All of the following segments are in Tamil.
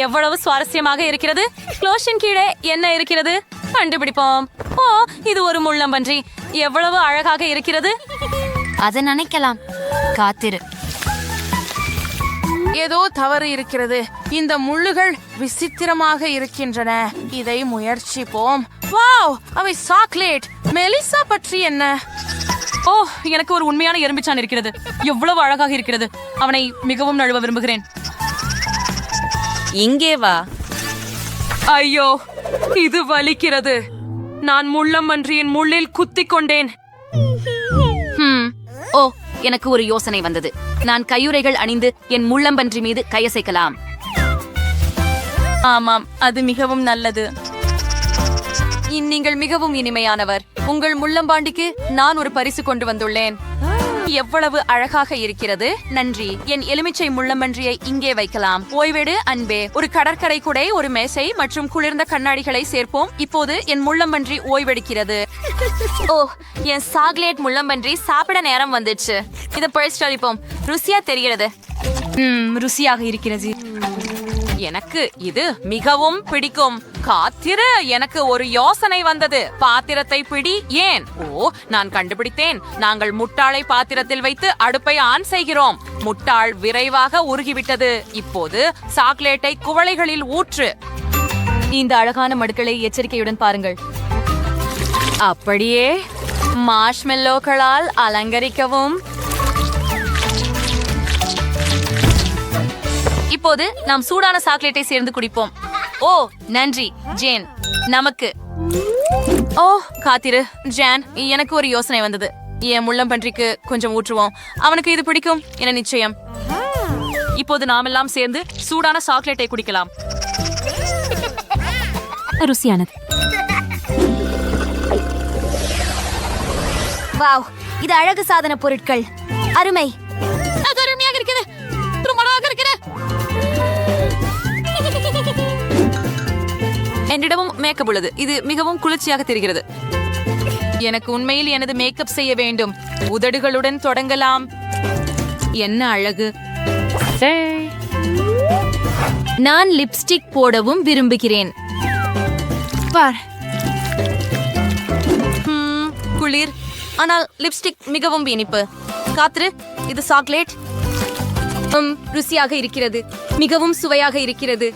எவ்வளவு சுவாரஸ்யமாக இருக்கிறது. க்ளோஷின் கீழே என்ன இருக்கிறது கண்டுபிடிப்போம். ஓ, இது ஒரு முள்ளம்பன்றி. எவ்வளவு அழகாக இருக்கிறது. அதை நினைக்கலாம். காத்திரு. ஏதோ தவறு இருக்கிறது. இந்த முள்ளுகள் விசித்திரமாக இருக்கின்றன. இதை முயற்சிப்போம். வாவ், அவை சாக்லேட். மெலிசா பற்றி என்ன? ஓ, எனக்கு ஒரு உண்மையான எறும்பிச்சான் இருக்கிறது. எவ்வளவு அழகாக இருக்கிறது. அவனை மிகவும் நழுவ விரும்புகிறேன். இங்கே வா. ஐயோ, இது வலிக்கிறது. நான் முள்ளம்பன்றியின் முள்ளில் குத்திக் கொண்டேன். ஓ, எனக்கு ஒரு யோசனை வந்தது. நான் கையுறைகள் அணிந்து என் முள்ளம்பன்றி மீது கையசைக்கலாம். ஆமாம், அது மிகவும் நல்லது. நீங்கள் மிகவும் இனிமையானவர். உங்கள் முள்ளம்பாண்டிக்கு நான் ஒரு பரிசு கொண்டு வந்துள்ளேன். எவ்வளவு அழகாக இருக்கிறது. நன்றி. என் எலுமிச்சை முள்ளம்பன்றியை இங்கே வைக்கலாம். ஓய்வெடு அன்பே. ஒரு கடற்கரை குடை, ஒரு மேசை மற்றும் குளிர்ந்த கண்ணாடிகளை சேர்ப்போம். இப்போது என் முள்ளம்பன்றி ஓய்வெடுக்கிறது. ஓ, என் சாக்லேட் முள்ளம்பன்றி சாப்பிட நேரம் வந்துச்சு. இதை பழிச்சு அளிப்போம். ருசியா தெரிகிறது. ருசியாக இருக்கிறது. எனக்கு இது மிகவும் பிடிக்கும். காத்திரு, எனக்கு ஒரு யோசனை வந்தது. பாத்திரத்தை பிடி. ஏன்? ஓ, நான் கண்டுபிடித்தேன். நாங்கள் முட்டாளை பாத்திரத்தில் வைத்து அடுப்பை ஆன் செய்கிறோம். முட்டாள் விரைவாக உருகிவிட்டது. இப்போது சாக்லேட்டை குவளைகளில் ஊற்று. இந்த அழகான மடுக்களை எச்சரிக்கையுடன் பாருங்கள். அப்படியே மார்ஷ்மெல்லோக்களால் அலங்கரிக்கவும். இப்போது நாம் சூடான சாக்லேட்டை சேர்ந்து குடிப்போம். ஓ, நன்றி ஜேன். நமக்கு ஓ, காத்திரு ஜான், எனக்கு ஒரு யோசனை வந்தது. என் முள்ளம்பன்றிக்கு கொஞ்சம் ஊற்றுவோம். அவனுக்கு இது பிடிக்கும் என நிச்சயம். இப்போது நாமெல்லாம் சேர்ந்து சூடான சாக்லேட்டை குடிக்கலாம். ருசியானது. வாவ், இது அழகு சாதன பொருட்கள். அருமை. அது அருமையாக இருக்குது. ரொம்ப அழகாக இருக்குது. என்னிடமும் மேக்கப் உள்ளது. இது மிகவும் குளிர்ச்சியாக தெரிகிறது. எனக்கு உண்மையில் எனது மேக்கப் செய்ய வேண்டும். உதடுகளுடன் தொடங்கலாம். என்ன அழகு. நான் லிப்ஸ்டிக் போடவும் விரும்புகிறேன். பார். குளிர், ஆனால் லிப்ஸ்டிக் மிகவும் இனிப்பு. காத்திரு, இது சாக்லேட். ருசியாக இருக்கிறது. மிகவும் சுவையாக இருக்கிறது.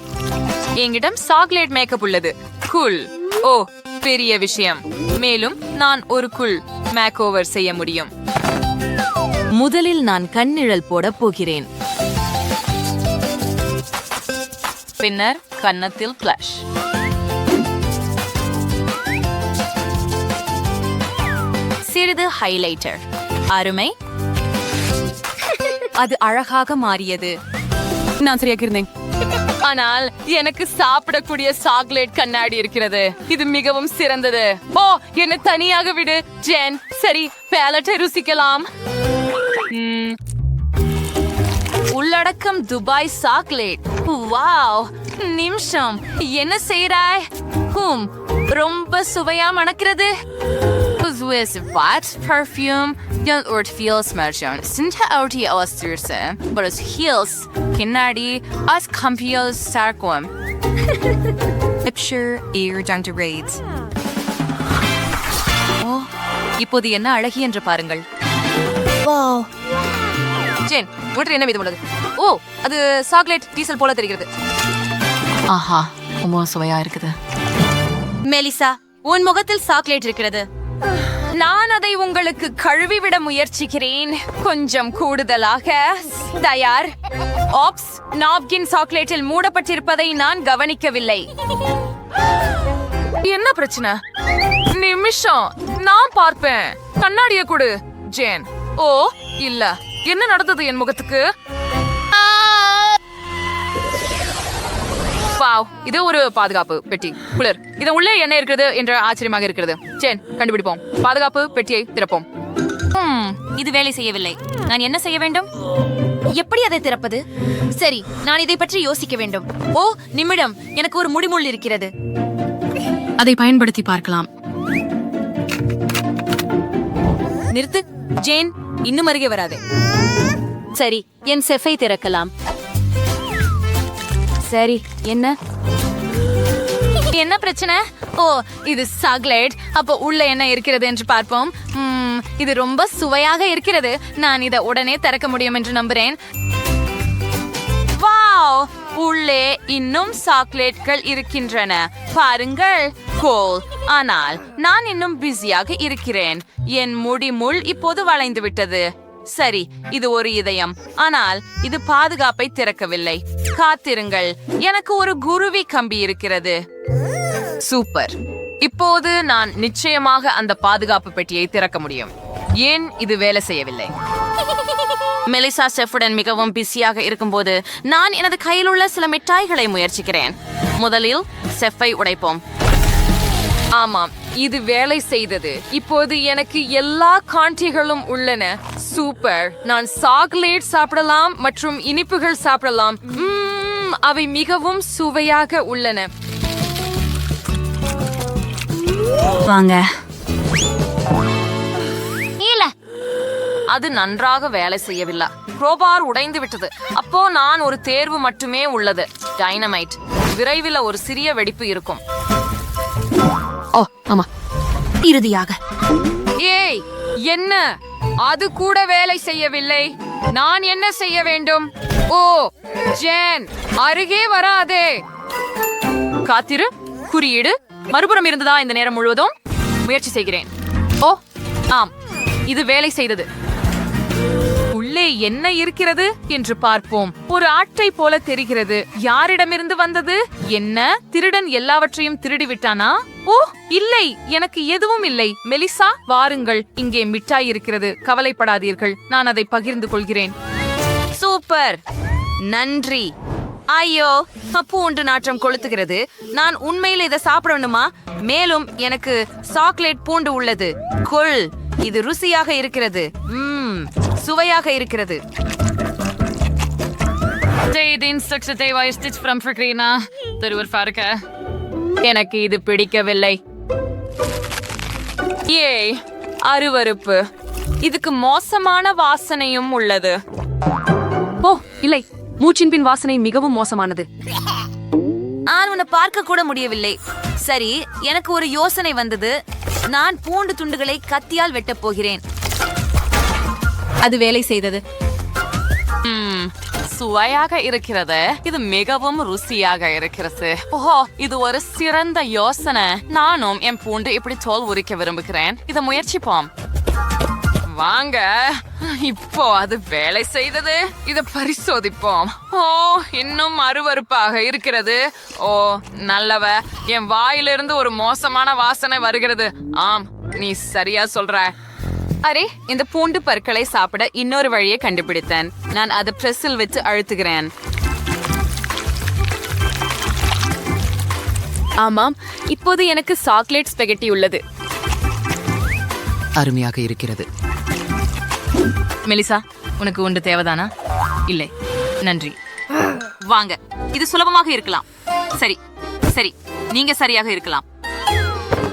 என்கிடம் சாக்லேட் மேக்கப் உள்ளது. கூல். ஓ, பெரிய விஷயம். மேலும் நான் ஒரு கூல் மேக் ஓவர் செய்ய முடியும். முதலில் நான் கண்ணிழல் போட போகிறேன். பின்னர் கன்னத்தில் பிளஷ். சிறிது ஹைலைட்டர். அருமை. அது அழகாக மாறியது. நான் சரியாக இருந்தேன். ஆனால் எனக்கு சாப்பிடக்கூடிய சாக்லேட் கண்ணாடி இருக்கிறது. இது மிகவும் சிறந்தது. ஓ, என்ன தனியாக விடு ஜென். சரி, பேலட்டை ருசிக்கலாம். உள்ளடக்கம் துபாய் சாக்லேட். வாவ், நிமிஷம், என்ன செய்றாய்? ரொம்ப சுவையா மணக்கிறது. With what perfume don't word feels merchant. Sinta outi austurse, but as heels kinadi as campios sarquam. Picture ear down to raids. Oh, இப்போது என்ன அழகி என்று பாருங்கள். வாவ். ஜேன், உடனே என்ன மீதம் உள்ளது? ஓ, அது சாக்லேட் டீசல் போல தெரிகிறது. ஆஹா, ரொம்ப சுவையா இருக்குது. மெலிசா, உன் முகத்தில் சாக்லேட் இருக்கிறது. நான் அதை உங்களுக்கு கழுவி விட முயற்சிக்கிறேன். கொஞ்சம் கூடுதலாக. தயார். ஆப்ஸ், நாப்கின் சாக்லேட்டில் மூடப்பட்டிருப்பதை நான் கவனிக்கவில்லை. என்ன பிரச்சனை? நிமிஷம், நான் பார்ப்பேன். கண்ணாடிய கொடு ஜேன். ஓ, இல்ல. என்ன நடந்தது என் முகத்துக்கு? வாவ், இது ஒரு பாதுகாப்பு பெட்டி. குளிர். இது உள்ளே என்ன இருக்கிறது என்ற ஆச்சரியமாக இருக்கிறது. ஜேன், கண்டுபிடிப்போம். பாதுகாப்பு பெட்டியை திறப்போம். இது வேலை செய்யவில்லை. நான் என்ன செய்ய வேண்டும்? எப்படி அதை திறப்பது? சரி, நான் இதை பற்றி யோசிக்க வேண்டும். ஓ, நிமிடம், எனக்கு ஒரு முடிமுள் இருக்கிறது. அதை பயன்படுத்தி பார்க்கலாம். நிறுத்து ஜேன், இன்னும் அருகே வராதே. சரி, என் செஃபை திறக்கலாம். சரி, என்ன பிரச்சனை? ஓ, இது சாக்லேட். அப்போ உள்ள என்ன இருக்கிறது என்று பார்ப்போம். இது ரொம்ப சுவையாக இருக்கிறது. நான் இதை உடனே திறக்க முடியும் என்று நம்புறேன். வாவ், உள்ளே இன்னும் சாக்லேட்கள் இருக்கின்றன. பாருங்கள், கோல். ஆனால் நான் இன்னும் பிஸியாக இருக்கிறேன். என் முள் இப்போது வளைந்து விட்டது. சரி, இது ஒரு இதயம். ஆனால் இது பாதுகாப்பை திறக்கவில்லை. காத்திருங்கள், எனக்கு ஒரு குருவி கம்பி இருக்கிறது. சூப்பர். இப்போது நான் நிச்சயமாக அந்த பாதுகாப்பு பெட்டியை திறக்க முடியும். ஏன் இது வேலை செய்யவில்லை? மெலிசா செஃபுடன் மிகவும் பிஸியாக இருக்கும்போது நான் எனது கையில் உள்ள சில மிட்டாய்களை முயற்சிக்கிறேன். முதலில் செஃப்பை உடைப்போம். ஆமாம், இது வேலை செய்தது. இப்போது எனக்கு எல்லா காண்டிகளும் உள்ளன. சூப்பர். நான் சாக்லேட் சாப்பிடலாம் மற்றும் இனிப்புகள் சாப்பிடலாம். அவை மிகவும் சுவையாக உள்ளன. வாங்க. அது நன்றாக வேலை செய்யவில்லை. க்ரோபார் உடைந்து விட்டது. அப்போ நான் ஒரு தேர்வு மட்டுமே உள்ளது. டைனமைட். விரைவில் ஒரு சிறிய வெடிப்பு இருக்கும். ஓ ஆமா, இறுதியாக. ஏய், என்ன? அது கூட வேலை செய்யவில்லை. நான் என்ன செய்ய வேண்டும்? ஓ ஜேன், அருகே வராதே. காத்திரு. குறியீடு மறுபுறம் இருந்ததா இந்த நேரம் முழுவதும்? முயற்சி செய்கிறேன். ஓ ஆம், இது வேலை செய்தது. உள்ளே என்ன இருக்கிறது என்று பார்ப்போம். ஒரு ஆட்டை போல தெரிகிறது. யாரிடமிருந்து வந்தது? என்ன? திருடன் எல்லாவற்றையும் திருடி விட்டானா? ஓ இல்லை, எனக்கு எதுவும் இல்லை. மெலிசா, வாருங்கள், இங்கே மிட்டாய் இருக்கிறது. கவலைப்படாதீர்கள், நான் அதை பகிர்ந்து கொள்கிறேன். சூப்பர், நன்றி. ஐயோ, பூண்டு நாற்றம் கொளுத்துகிறது. நான் உண்மையில் இதை சாப்பிடணுமா? மேலும் எனக்கு சாக்லேட் பூண்டு உள்ளது. கொள், இது ருசியாக இருக்கிறது. சுவையாக இருக்கிறது. எனக்கு இது பிடிக்கவில்லை. ஏய், அருவருப்பு. இதுக்கு மோசமான வாசனையும் உள்ளது. ஓ இல்லை, மூச்சின் பின் வாசனை மிகவும் மோசமானது. நான் உன்னை பார்க்க கூட முடியவில்லை. சரி, எனக்கு ஒரு யோசனை வந்தது. நான் பூண்டு துண்டுகளை கத்தியால் வெட்டப் போகிறேன். அது வேலை செய்தது. சுவையாக இருக்கிறது. இது மிகவும் ருசியாக இருக்கிறது. ஓஹோ, இது ஒரு சிறந்த யோசனை. நானும் என் பூண்டு இப்படி தோல் உரிக்க விரும்புகிறேன். இதை முயற்சிப்போம். வாங்க, இப்போ அது வேலை செய்தது. இதை பரிசோதிப்போம். ஓ, இன்னும் அருவருப்பாக இருக்கிறது. ஓ நல்லவ, என் வாயிலிருந்து ஒரு மோசமான வாசனை வருகிறது. ஆம், நீ சரியா சொல்ற. அரே, இந்த பூண்டு பற்களை சாப்பிட இன்னொரு வழியை கண்டுபிடித்தேன். நான் அதை பிரஸில் வச்சு அழுத்துகிறேன். ஆமாம், இப்போது எனக்கு சாக்லேட் ஸ்பெகட்டி உள்ளது. அருமையாக இருக்கிறது. மெலிசா, உனக்கு ஒன்று தேவைதானா? இல்லை, நன்றி. வாங்க, இது சுலபமாக இருக்கலாம். சரி சரி, நீங்க சரியாக இருக்கலாம்.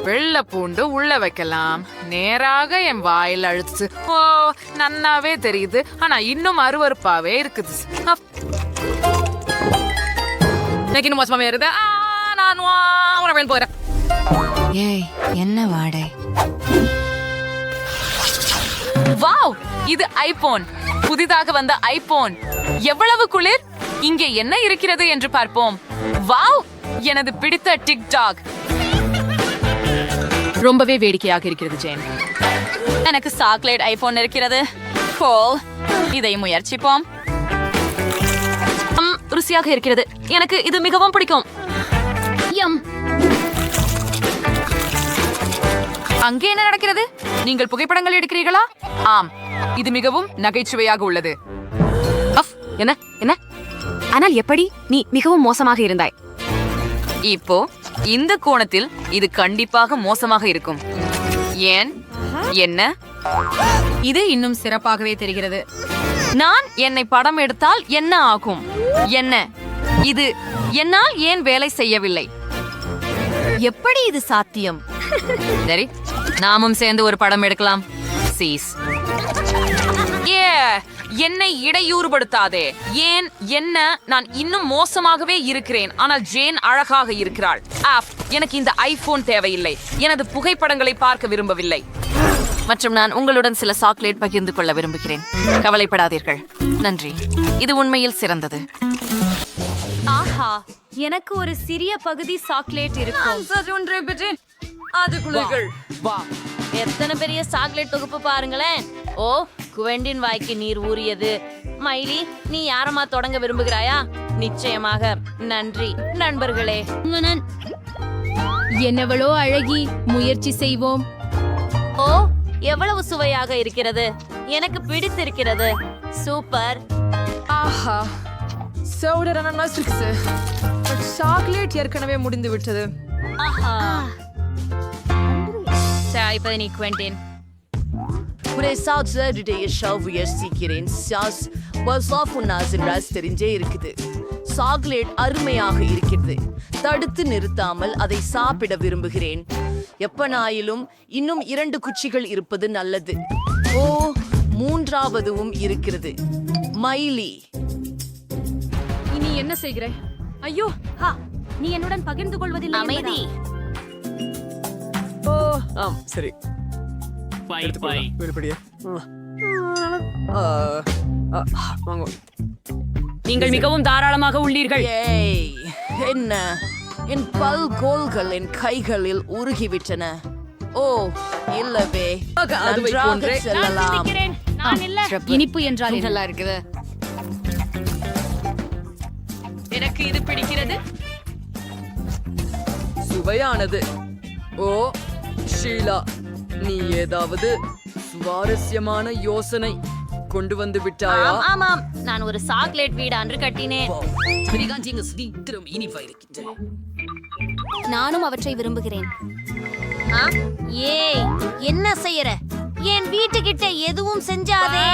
வெள்ளை பூண்டு உள்ள வைக்கலாம். நேராக என் வாயில் அழுத்து. ஓ, நன்னாவே தெரியுது. ஆனா இன்னும் அருவருப்பாவே இருக்குது. எனக்கு இன்னும் மோசமாவே இருக்குது. நான் போறேன். ஏய், என்ன வாடை? வாவ், இது ஐபோன். புதிதாக வந்த ஐபோன். எவ்வளவு குளிர். இங்கே என்ன இருக்கிறது என்று பார்ப்போம். வாவ், எனது பிடித்த டிக்டாக். ரொம்பவே வேடிக்கையாக இருக்கிறது ஜேன். எனக்கு சாக்லேட் ஐபோன் இருக்கிறது. கோல், இதை முயற்சிப்போம். ருசியாக இருக்கிறது. எனக்கு இது மிகவும் பிடிக்கும். அங்கே என்ன நடக்கிறது? நீங்கள் புகைப்படங்கள் எடுக்கிறீர்களா? ஆம், இது மிகவும் நகைச்சுவையாக உள்ளது. என்ன என்ன? ஆனால் எப்படி? நீ மிகவும் மோசமாக இருந்தாய். இப்போ இந்த கோணத்தில் இது கண்டிப்பாக மோசமாக இருக்கும். ஏன்? என்ன? இது இன்னும் சிறப்பாகவே தெரிகிறது. நான் என்னை படம் எடுத்தால் என்ன ஆகும்? என்ன இது? என்னால் ஏன் வேலை செய்யவில்லை? எப்படி இது சாத்தியம்? சரி, நாமும் சேர்ந்து ஒரு படம் எடுக்கலாம். சீஸ். என்னை இடையூறுபடுத்தாதே. ஏன் என்ன? நான் இன்னும் மோசமாகவே இருக்கிறேன், ஆனால் ஜேன் அழகாக இருக்கிறாள். எனக்கு இந்த ஐபோன் தேவையில்லை. எனது புகைப்படங்களை பார்க்க விரும்பவில்லை. மற்றும் நான் உங்களுடன் சில சாக்லேட் பகிர்ந்து கொள்ள விரும்புகிறேன். கவலைப்படாதீர்கள். நன்றி. இது உண்மையில் சிறந்தது. ஆஹா, எனக்கு ஒரு சிறிய பகுதி சாக்லேட் இருக்கும். எத்தனை பெரிய சாக்லேட் தொகுப்பு பாருங்களேன். ஓ, குவெண்டின் வாய்க்கு நீர் ஊறியது. மைலி, நீ யாரமா தொடங்க விரும்புகிறாயா? நிச்சயமாக. நன்றி நண்பர்களே. என்னவளோ அழகி, முயற்சி செய்வோம். ஓ, எவ்வளவு சுவையாக இருக்கிறது. எனக்கு பிடித்திருக்கிறது. சூப்பர். ஆஹா, சோடரான நசுக்குது. சாக்லேட் ஏற்கனவே முடிந்து விட்டது. ஆஹா. இப்ப நீ குவெண்டின். தெரிஞ்சே இருக்குது. சாக்லேட் அருமையாக இருக்கிறது. தடுத்து நிறுத்தாமல் அதை சாப்பிட விரும்புகிறேன். எப்பனாயிலும் இன்னும் 2 குச்சிகள் இருப்பது நல்லது. ஓ, 3ஆவதும் இருக்கிறது. மைலி, நீ என்ன செய்கிறாய்? ஐயோ, நீ என்னுடன் பகிர்ந்து கொள்வதில்லை. அமைதி. ஓ, சரி. நீங்கள் மிகவும் தாராளமாக உள்ளீர்கள். ஏய், என்ன? என் பல்கோல்கள் என் கைகளில் உருகிவிட்டன. ஓ, இல்லவே. நன்றாக செல்லலாம். இனிப்பு என்றால் நல்லா இருக்குது. எனக்கு இது பிடிக்கிறது. சுவையானது. ஓ, ஷீலா, நீ ஏதாவது சுவாரஸ்யமான யோசனை கொண்டு வந்து விட்டாயா? ஆமாம், நான் ஒரு சாக்லேட் வீடு அன்று கட்டினேன். நானும் அவற்றை விரும்புகிறேன். ஏய், என்ன செய்யற? என் வீட்டுக்கிட்ட எதுவும் செஞ்சாதே.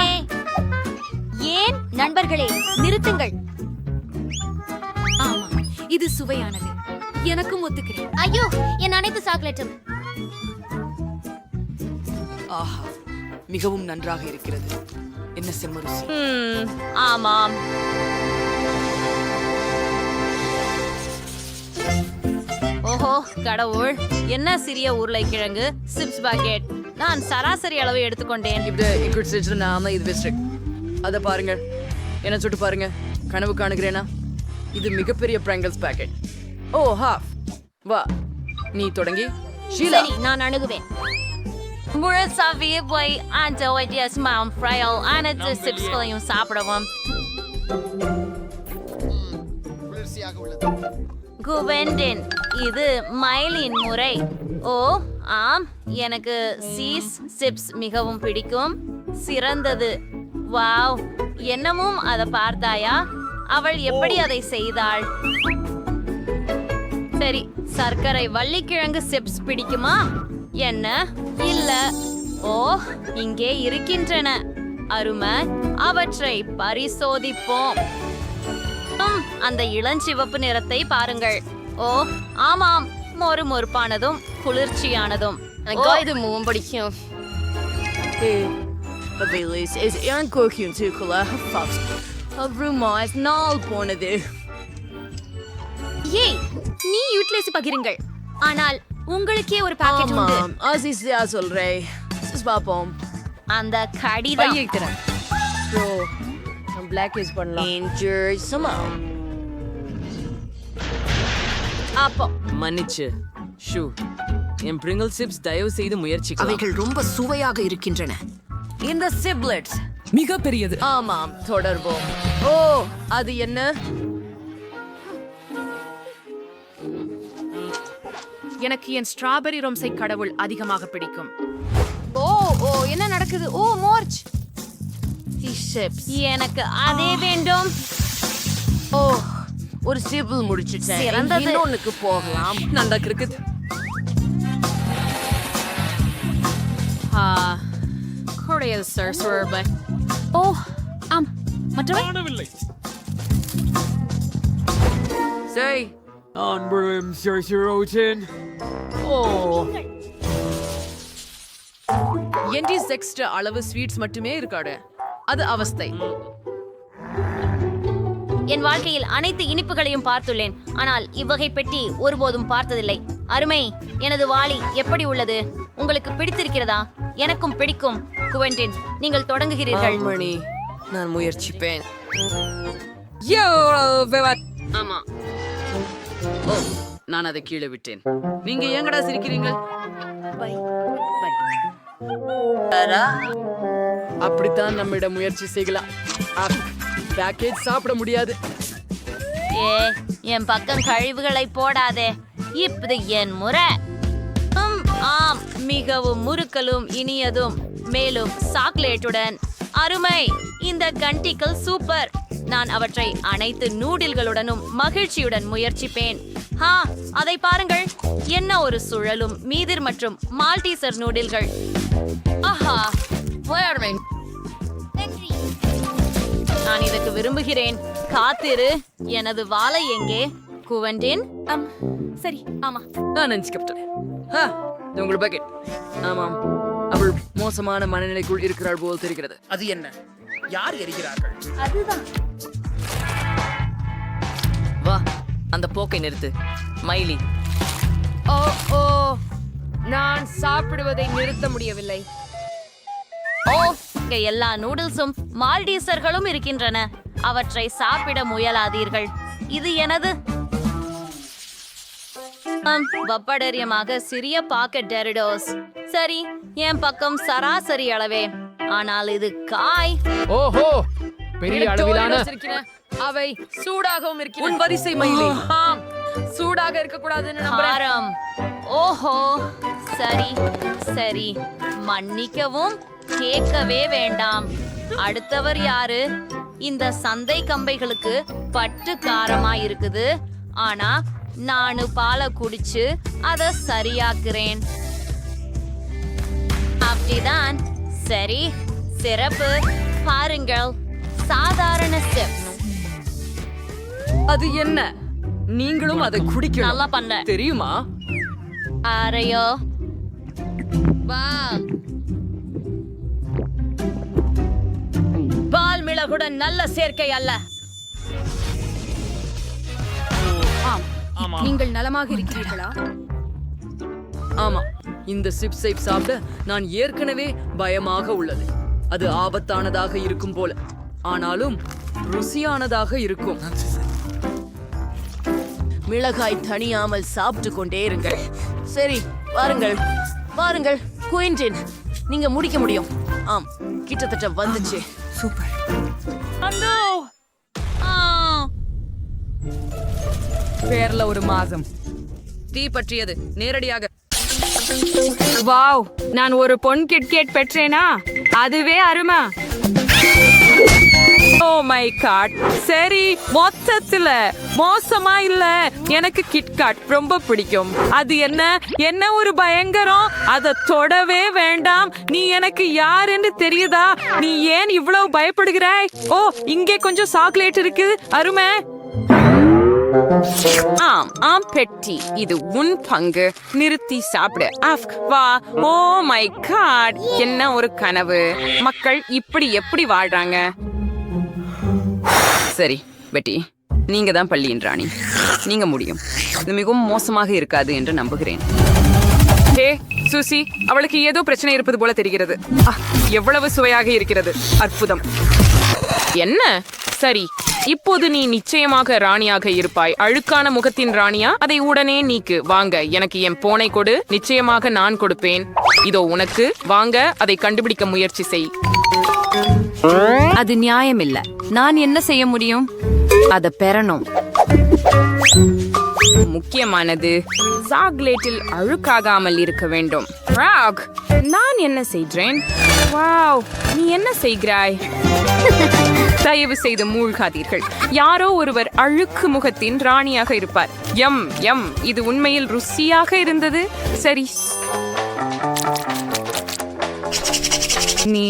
ஏன்? நண்பர்களே, நிறுத்துங்கள். ஆமா, இது சுவையானது. எனக்கும் ஒத்துக்கிறேன். ஐயோ, என் அனைத்து சாக்லேட்டும். ஆஹா, மிகவும் நன்றாக இருக்கிறது. என்ன செம்மருசி. ஆமாம். ஓஹோ கடவுள், என்ன சிறிய உருளைக்கிழங்கு சிப்ஸ் பாக்கெட். நான் சராசரி அளவு எடுத்துக்கொண்டேன். அத பாருங்க, என்ன சுட்டு பாருங்க. கனவு காணுகிறேனா? இது மிகப்பெரிய பிராங்கல்ஸ் பாக்கெட். ஓ, ஹாஃப். வா, நீ தொடங்கி. ஷீலா, சரி, நான் அணுகுவேன். முழுசாவே போய் அந்த வித்தியாசமாம் ஃப்ரையல் அனைத்து சிப்ஸ்களையும் சாப்பிடவும். குவெண்டின், இது மைலின் முறை. ஓ ஆம், எனக்கு சீஸ் சிப்ஸ் மிகவும் பிடிக்கும். சிறந்தது. வாவ், என்னமும் அதை பார்த்தாயா? அவள் எப்படி அதை செய்தாள்? சரி, சர்க்கரை வள்ளிக்கிழங்கு சிப்ஸ் பிடிக்குமா? என்ன? இல்ல. ஓ, இங்கே இருக்கின்றன. அருமை. அவற்றை பரிசோதிப்போம். அந்த இளஞ்சிவப்பு நிறத்தை பாருங்கள். ஓ ஆமாம், மொறுமொறுப்பானதும் குளிர்ச்சியானதும். இது மூவும் பிடிக்கும். போனது. ஏய், நீ யூட்டிலைஸ் பகிருங்கள். ஆனால் உங்களுக்கே ஒரு பாக்கெட் உண்டு. ஆசிஸா சொல்றேன். பாப்போம். அந்த கடிதம். பிளாக் யூஸ் பண்ணலாம். என்ஜாய் சமா. அப்போ மன்னிச்சு. ஷூ, என் பிரிங்கிள் சிப்ஸ் தயவு செய்து முயற்சிக்கலாம். அவைகள் ரொம்ப சுவையாக இருக்கின்றன. இந்த சிப்லெட்ஸ் மிக பெரியது. ஆமாம், தொடர்போம். ஓ, அது என்ன? எனக்கு என் ஸ்ட்ராபெரி ரொம்சை கடவுள் அதிகமாக பிடிக்கும். ஓ ஓ, என்ன நடக்குது? ஓ, மோர்ச். எனக்கு அதே வேண்டும். ஓ, ஒரு சிபிள் முடிச்சிட்டேன். சிறந்தது. இன்னொன்னுக்கு போகலாம். நண்டா கிரிக்கெட். கொடையல் சார் சுவர்பை. ஓ ஆம், மற்றவை சரி. என்டிஸ் எக்ஸ்ட்ரா அளவு ஸ்வீட்ஸ் மட்டுமே இருக்காடு. அது அவஸ்தை. என் வாழ்க்கையில் அனைத்து இனிப்புகளையும் பார்த்துள்ளேன், ஆனால் இவ்வகை பெட்டி ஒருபோதும் பார்த்ததில்லை. அருமை. எனது வாளி எப்படி உள்ளது? உங்களுக்கு பிடித்திருக்கிறதா? எனக்கும் பிடிக்கும். குவென்டின், நீங்கள் தொடங்குகிறீர்கள். மணி, நான் முயற்சிப்பேன். ஆமா. ஓ, நான் அதை கீழே விட்டேன். நீங்க ஏங்கடா சிரிக்கிறீங்கள்? அப்படித்தான் நம்மிடம் முயற்சி செய்யலாம். பேக்கேஜ் சாப்பிட முடியாது. ஏ, என் பக்கம் கழிவுகளை போடாதே. இப்படி என் முறை. ஆம், மிகவும் முறுக்கலும் இனியதும், மேலும் சாக்லேட்டுடன். அருமை. இந்த கண்டிகள் சூப்பர். நான் அவற்றை அனைத்து நூடில்களுடனும் மகிழ்ச்சியுடன் முயற்சிப்பேன். அதை பாருங்கள், என்ன ஒரு சுழலும் மீதிர் மற்றும் மால்டீசர் நூடில்கள். ஆஹா, நான் இதற்கு விரும்புகிறேன். காத்திரு, எனது வாளை எங்கே? குவென்டின்? சரி, ஆமா. நான் நினைச்சுக்கப்பட்டேன். உங்கள் பக்கெட். ஆமாம், அவள் மோசமான மனநிலைக்குள் இருக்கிறாள் போல் தெரிகிறது. அது என்ன? யார் எரிகிறார்கள்? வா, அந்த போக்கை நிறுத்து மைலி. ஓ ஓ, நான் சாப்பிடுவதை நிறுத்த முடியவில்லை. ஓ, இங்க எல்லா நூடுல்ஸும் மால்டீசர்களும் இருக்கின்றன. அவற்றை சாப்பிட முயலாதீர்கள். இது எனது. வப்படரியமாக சிறிய பாக்கெட் டெரிடோஸ். சரி, என் பக்கம் சராசரி அளவே. ஆனால் இது காய். ஓஹோ, பெரிய அளவிலான. அவை சூடாகவும் இருக்கிறது. உன் வரிசை மயிலே. ஆம், சூடாக இருக்கக்கூடாதுன்னு நம்புறேன். காரம். ஓஹோ, சரி சரி, மன்னிக்கவும், கேட்கவே வேண்டாம். அடுத்தவர் யாரு? இந்த சந்தை கம்பைகளுக்கு பட்டு காரமா இருக்குது. ஆனா நானு பாலை குடிச்சு அத சரியாக்குறேன். அப்படிதான். சரி, சிறப்பு. பாருங்கள், சாதாரண ஸ்டெப்ஸ். அது என்ன? நீங்களும் அதை குடிக்கணும். நல்லா பண்ண தெரியுமா? அரையோ வா. பால் மிளகுடன் நல்ல சேர்க்கை அல்ல. நீங்கள் நலமாக இருக்கிறீர்களா? ஆமா, இந்த சிப்ஸை சாப்பிட நான் ஏற்கனவே பயமாக உள்ளது. அது ஆபத்தானதாக இருக்கும் போல, ஆனாலும் ருசியானதாக இருக்கும். மிளகாய் தணியாமல் சாப்பிட்டு கொண்டே இருங்கள். சரி, வாருங்கள் வாருங்கள் குயின்டின், நீங்க முடிக்க முடியும். ஆம், கிட்டத்தட்ட வந்துச்சு. சூப்பர். பேர்ல ஒரு மாதம் தீ பற்றியது நேரடியாக. வாவ், நான் ஒரு பொன் கிட்கேட் பெற்றேனா? அதுவே அருமை. Oh my god. சரி, மொத்தத்துல மோசமா இல்ல. எனக்கு கிட்காட் ரொம்ப பிடிக்கும். அது என்ன ஒரு பயங்கரம். அத தொடவே வேண்டாம். நீ எனக்கு யார் என்று தெரியுதா? நீ ஏன் இவ்வளவு பயப்படுகிறாய்? ஓ, இங்கே கொஞ்சம் சாக்லேட் இருக்கு. அருமை. ஆம் பெட்டி, இது உன் பங்கு. நிறுத்தி சாப்பிடு. வா. ஓ மை காட், என்ன ஒரு கனவு. மக்கள் இப்படி எப்படி வாழ்றாங்க? சரி பெட்டி, நீங்க தான் பள்ளியின் ராணி. நீங்க முடியும். இது மிகவும் மோசமாக இருக்காது என்று நம்புகிறேன். ஹே சூசி, அவளுக்கு ஏதோ பிரச்சனை இருப்பது போல தெரிகிறது. எவ்வளவு சுவையாக இருக்கிறது. அற்புதம். என்ன? சரி, இப்போது நீ நிச்சயமாக ராணியாக இருப்பாய். அழுக்கான முகத்தின் ராணியா? அதை உடனே நீக்கு. வாங்க, எனக்கு என் போனை கொடு. நிச்சயமாக நான் கொடுப்பேன். இதோ உனக்கு. வாங்க, அதை கண்டுபிடிக்க முயற்சி செய். அது நியாயம் இல்ல. நான் என்ன செய்ய முடியும்? அத பெறணும். முக்கியமானது சாக்லேட்டில் அழுக்காகாமல் இருக்க வேண்டும். ராக், நான் என்ன செய்கிறேன்? வாவ், நீ என்ன செய்கிறாய்? தயவு செய்து மூழ்காதீர்கள். யாரோ ஒருவர் அழுக்கு முகத்தின் ராணியாக இருப்பார். எம் எம், இது உண்மையில் ருசியாக இருந்தது. சரி, நீ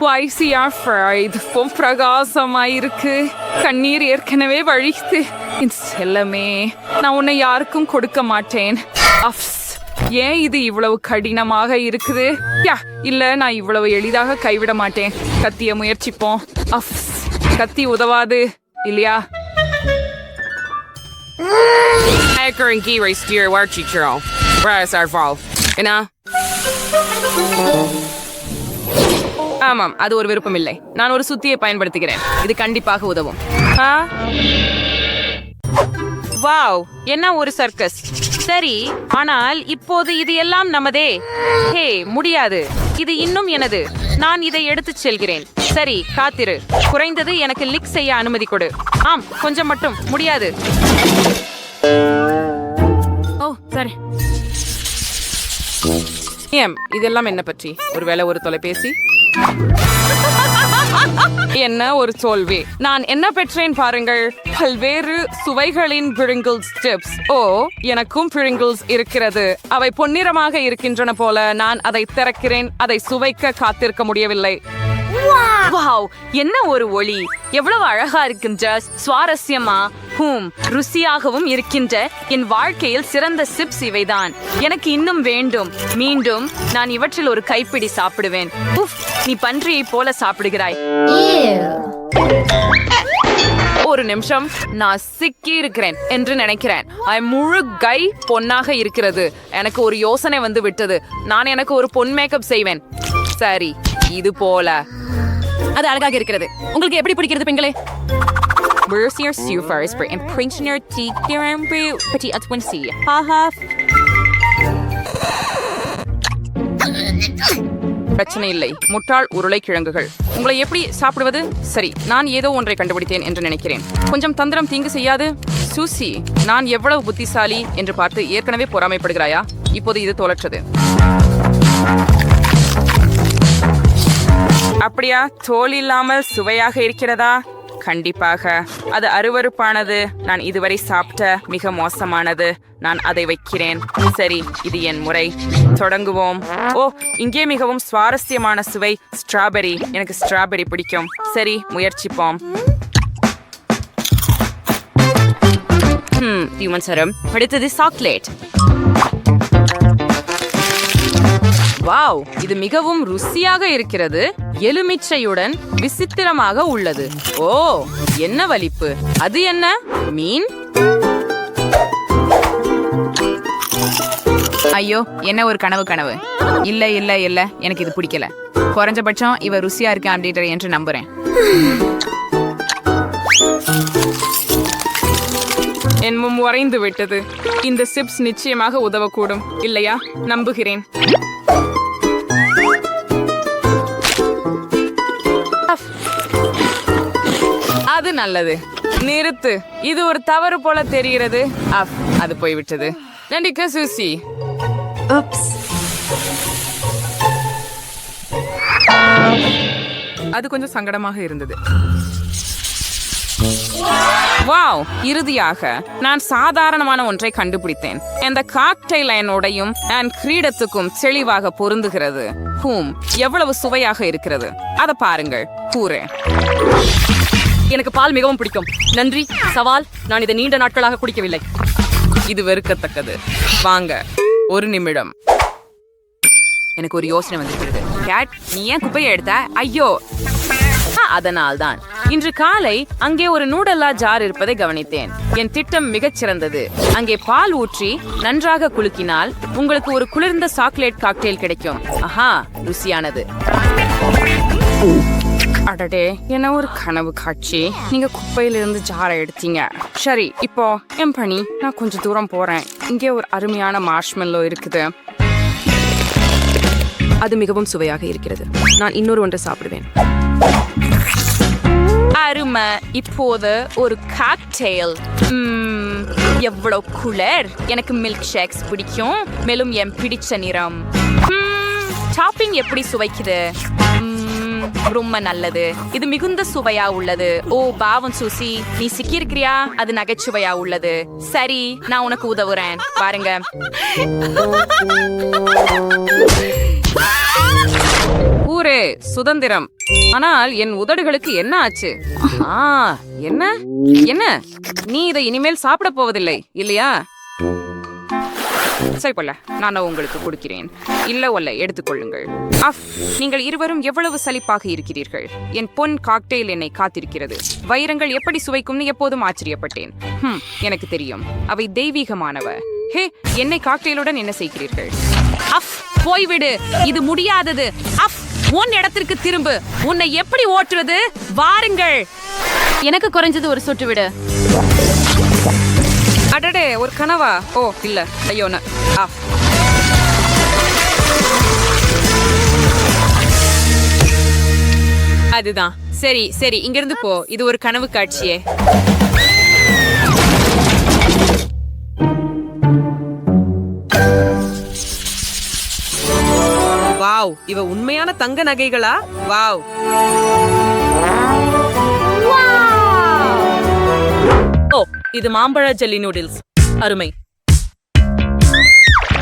ஸ்பைசியா ஃப்ரைட் பிரகாசமாயிருக்கு. கண்ணீர் ஏற்கனவே வழித்து. செல்லமே, நான் உன்னை யாருக்கும் கொடுக்க மாட்டேன். ஏன் இது இவ்வளவு கடினமாக இருக்குது? இல்ல, நான் இவ்வளவு எளிதாக கைவிட மாட்டேன். கத்திய முயற்சிப்போம். அஃப், கத்தி உதவாது இல்லையா? ஆமாம், அது ஒரு விருப்பமில்லை. நான் ஒரு சுத்தியை பயன்படுத்துகிறேன். இது கண்டிப்பாக உதவும். வாவ், என்ன ஒரு சர்க்கஸ். சரி, ஆனால் இப்போது இது எல்லாம் நமதே. ஹே, முடியாது. இது இன்னும் எனது. நான் இதை எடுத்துச் செல்கிறேன். சரி, காத்திரு. குறைந்தது எனக்கு லிக் செய்ய அனுமதி கொடு. ஆம், கொஞ்சம் மட்டும். முடியாது. ஓ, சரி. இதெல்லாம் என்ன பற்றி? ஒருவேளை ஒரு தொலைபேசி? என்ன ஒரு தோல்வி. நான் என்ன பெற்றேன் பாருங்கள். பல்வேறு சுவைகளின் பிரிங்கிள்ஸ் சிப்ஸ். ஓ, எனக்கும் பிரிங்கிள்ஸ் இருக்கிறது. அவை பொன்னிறமாக இருக்கின்றன போல. நான் அதை திறக்கிறேன். அதை சுவைக்க காத்திருக்க முடியவில்லை. வாவ், என்ன ஒரு ஒளி. எவ்வளவு அழகா இருக்கின்ற, சுவாரஸ்யமா, ருசியாகவும் இருக்கின்ற என் வாழ்க்கையில் சிறந்த சிப்ஸ் இவைதான். எனக்கு இன்னும் வேண்டும். மீண்டும் நான் இவற்றில் ஒரு கைப்பிடி சாப்பிடுவேன். நீ பன்றியை போல சாப்பிடுகிறாய். ஒரு நிமிஷம், நான் சிக்கி இருக்கிறேன் என்று நினைக்கிறேன். முழு கை பொன்னாக இருக்கிறது. எனக்கு ஒரு யோசனை வந்து விட்டது. நான் எனக்கு ஒரு பொன் மேக்கப் செய்வேன். சரி, இது போல. அது அழகாக இருக்கிறது. உங்களுக்கு எப்படி பிடிக்கிறது பெண்களே? பிரச்சனை இல்லை. முட்டாள் உருளைக்கிழங்குகள். உங்களை எப்படி சாப்பிடுவது? சரி, நான் ஏதோ ஒன்றை கண்டுபிடித்தேன் என்று நினைக்கிறேன். கொஞ்சம் தந்திரம் தீங்கு செய்யாது. சூசி, நான் எவ்வளவு புத்திசாலி என்று பார்த்து ஏற்கனவே பொறாமைப்படுகிறாயா? இப்போது இது தோலற்றது. அப்படியா? தோல் இல்லாமல் சுவையாக இருக்கிறதா? கண்டிப்பாக. அது அருவருப்பானது. நான் இதுவரை சாப்பிட்ட மிக மோசமானது. நான் அதை வைக்கிறேன். சரி, இது என் முறை. தொடங்குவோம். ஓ, இங்கே மிகவும் சுவாரஸ்யமான சுவை. ஸ்ட்ராபெரி. எனக்கு ஸ்ட்ராபெரி பிடிக்கும். சரி, முயற்சிப்போம். அடுத்தது சாக்லேட். வாவ், இது மிகவும் ருசியாக இருக்கிறது. எலுமிச்சையுடன் விசித்திரமாக உள்ளது. ஓ, என்ன வலிப்பு. அது என்ன? மீன்? ஐயோ, என்ன ஒரு கனவு. இல்ல இல்ல இல்ல, எனக்கு இது பிடிக்கல. குறைஞ்சபட்சம் இவ ருசியா இருக்க அப்படின்ற என்று நம்புறேன். என் முன் உறைந்து விட்டது. இந்த சிப்ஸ் நிச்சயமாக உதவக்கூடும் இல்லையா? நம்புகிறேன். அது நல்லது. நிறுத்து. இது ஒரு தவறு போல தெரிகிறது. அது போய்விட்டது. நன்றிக்க சூசி. அது கொஞ்சம் சங்கடமாக இருந்தது. வாவ், இறுதியாக நான் சாதாரணமான ஒன்றை கண்டுபிடித்தேன். இந்த காக்டெயில் என்னோடையும் நான் கிரீடத்துக்கும் தெளிவாக பொருந்துகிறது. எவ்வளவு சுவையாக இருக்கிறது. அதை பாருங்கள். கூறேன். எனக்கு பால் மிகவும் பிடிக்கும். நன்றி. சவால். நான் இதை நீண்ட நாட்களாக குடிக்கவில்லை. இது வெறுக்கத்தக்கது. வாங்க, ஒரு நிமிடம். எனக்கு ஒரு யோசனை வந்திருக்கிறது. கேட், நீ ஏன் குப்பையை எடுத்த? ஐயோ, அதனால்தான். இன்று காலை அங்கே ஒரு நூடல்லா ஜார் இருப்பதை கவனித்தேன். என் திட்டம் மிகச் சிறந்தது. அங்கே பால் ஊற்றி நன்றாக குலுக்கினால் உங்களுக்கு ஒரு குளிர்ந்த சாக்லேட் காக்டெயில் கிடைக்கும். ஆஹா, ருசியானது. அடடே, என்ன ஒரு கனவு காட்சி. நீங்க குப்பையிலிருந்து ஜாரை எடுத்தீங்க. சரி, இப்போ என் பணி. நான் கொஞ்சம் தூரம் போறேன். இங்கே ஒரு அருமையான மார்ஷ்மெல்லோ இருக்குது. அது மிகவும் சுவையாக இருக்கிறது. நான் இன்னொரு ஒன்றை சாப்பிடுவேன். அருமை. இப்போது ஒரு காக்டெயில். எவ்வளவு குளிர். எனக்கு மில்க் ஷேக்ஸ் பிடிக்கும். மேலும் என் பிடிச்ச நிறம். டாப்பிங் எப்படி சுவைக்குது? ரொம்ப நல்லது. இது மிகுந்த சுவையா உள்ளது. ஓ, பாவம் சூசி, நீ சிக்கியிருக்கிறியா? அது நகைச்சுவையா உள்ளது. சரி, நான் உனக்கு உதவுறேன். பாருங்க. ஊரே சுதந்திரம். ஆனால் என் உதடுகளுக்கு என்ன ஆச்சு? என்ன என்ன? நீ இதை இனிமேல் சாப்பிட போவதில்லை இல்லையா? சரி போல நான் உங்களுக்கு கொடுக்கிறேன். இல்ல எடுத்துக்கொள்ளுங்கள். அஃப், நீங்கள் இருவரும் எவ்வளவு சலிப்பாக இருக்கிறீர்கள். என் பொன் காக்டெயில் என்னை காத்திருக்கிறது. வைரங்கள் எப்படி சுவைக்கும்னு எப்போதும் ஆச்சரியப்பட்டேன். எனக்கு தெரியும், அவை தெய்வீகமானவ. ஹே, என்னை காக்டெயிலுடன் என்ன செய்கிறீர்கள்? அஃப், போய்விடு, இது முடியாதது. அஃப், உன் இடத்திற்கு திரும்பு. உன்னை எப்படி ஓட்டுறது? வாருங்கள். எனக்கு குறைஞ்சது ஒரு சொட்டு விடு. அடடே, ஒரு கனவா? ஓ இல்ல, ஐயோன்னு. ஆஃப். அதுதான். சரி சரி, இங்கிருந்து போ. இது ஒரு கனவு காட்சியே. வாவ், இவ உண்மையான தங்க நகைகளா? வாவ். ஓ, இது மாம்பழ ஜெல்லி நூடுல்ஸ். அருமை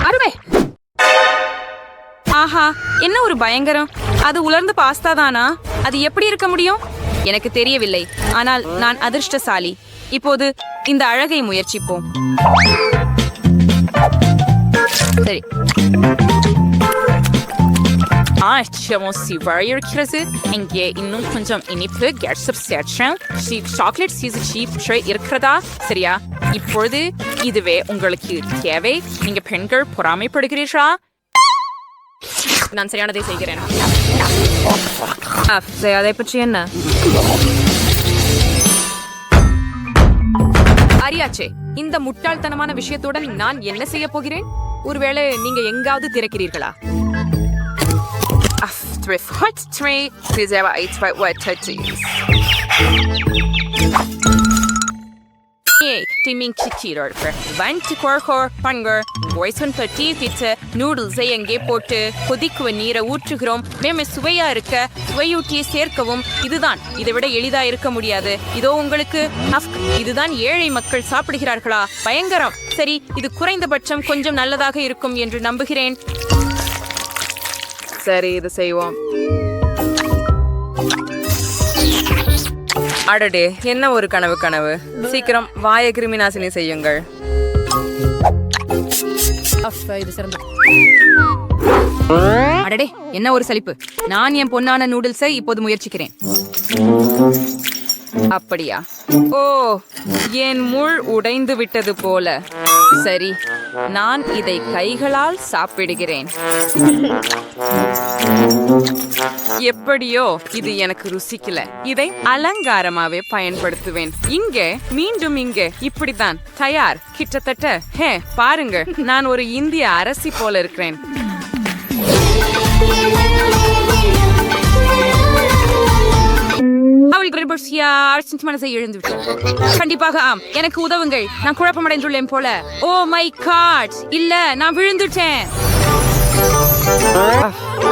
அருமை. ஆஹா, என்ன ஒரு பயங்கரம். அது உலர்ந்த பாஸ்தா தானா? அது எப்படி இருக்க முடியும்? எனக்கு தெரியவில்லை, ஆனால் நான் அதிர்ஷ்டசாலி. இப்போது இந்த அழகை முயற்சிப்போம். சரி, இருக்கிறது. இங்கே இன்னும் கொஞ்சம் இனிப்பு கெட்சப் சேர்ச்சேன். சாக்லேட் சீஸ் சீப் ட்ரே இருக்கிறதா? சரியா? இப்பொழுது இதுவே உங்களுக்கு தேவை. நீங்க பெண்கள் பொறாமைப்படுகிறீர்களா? நான் சரியானதை செய்கிறேன். அதை பற்றி என்ன? அரியாச்சே, இந்த முட்டாள்தனமான விஷயத்துடன் நான் என்ன செய்ய போகிறேன்? ஒருவேளை நீங்க எங்காவது திறக்கிறீர்களா? நூடுல்ஸை எங்கே போட்டு கொதிக்குவ நீரை ஊற்றுகிறோம். மேமே சுவையா இருக்க சுவையூட்டியை சேர்க்கவும். இதுதான், இதை விட எளிதா இருக்க முடியாது. இதோ உங்களுக்கு. இதுதான் ஏழை மக்கள் சாப்பிடுகிறார்களா? பயங்கரம். சரி, இது குறைந்தபட்சம் கொஞ்சம் நல்லதாக இருக்கும் என்று நம்புகிறேன். சரி, இது செய்வோம். அடடே, என்ன ஒரு கனவு. சீக்கிரம் வாய கிருமி நாசினி செய்யுங்கள். அடடே, என்ன ஒரு சலிப்பு. நான் என் பொன்னான நூடுல்ஸை இப்போது முயற்சிக்கிறேன். அப்படியா? ஓ, என் முள் உடைந்து விட்டது போல. சரி, நான் இதை கைகளால் சாப்பிடுகிறேன். எப்படியோ இது எனக்கு ருசிக்கல. இதை அலங்காரமாவே பயன்படுத்துவேன். மீண்டும் இங்கே இப்படித்தான் தயார். கிட்டத்தட்ட. ஹே, பாருங்க, நான் ஒரு இந்திய அரசி போல இருக்கிறேன். கண்டிப்பாக ஆம். எனக்கு உதவுங்கள். நான் குழப்பமடைந்துள்ளேன் போல. ஓ மை காட், இல்ல, நான் விழுந்துட்டேன்.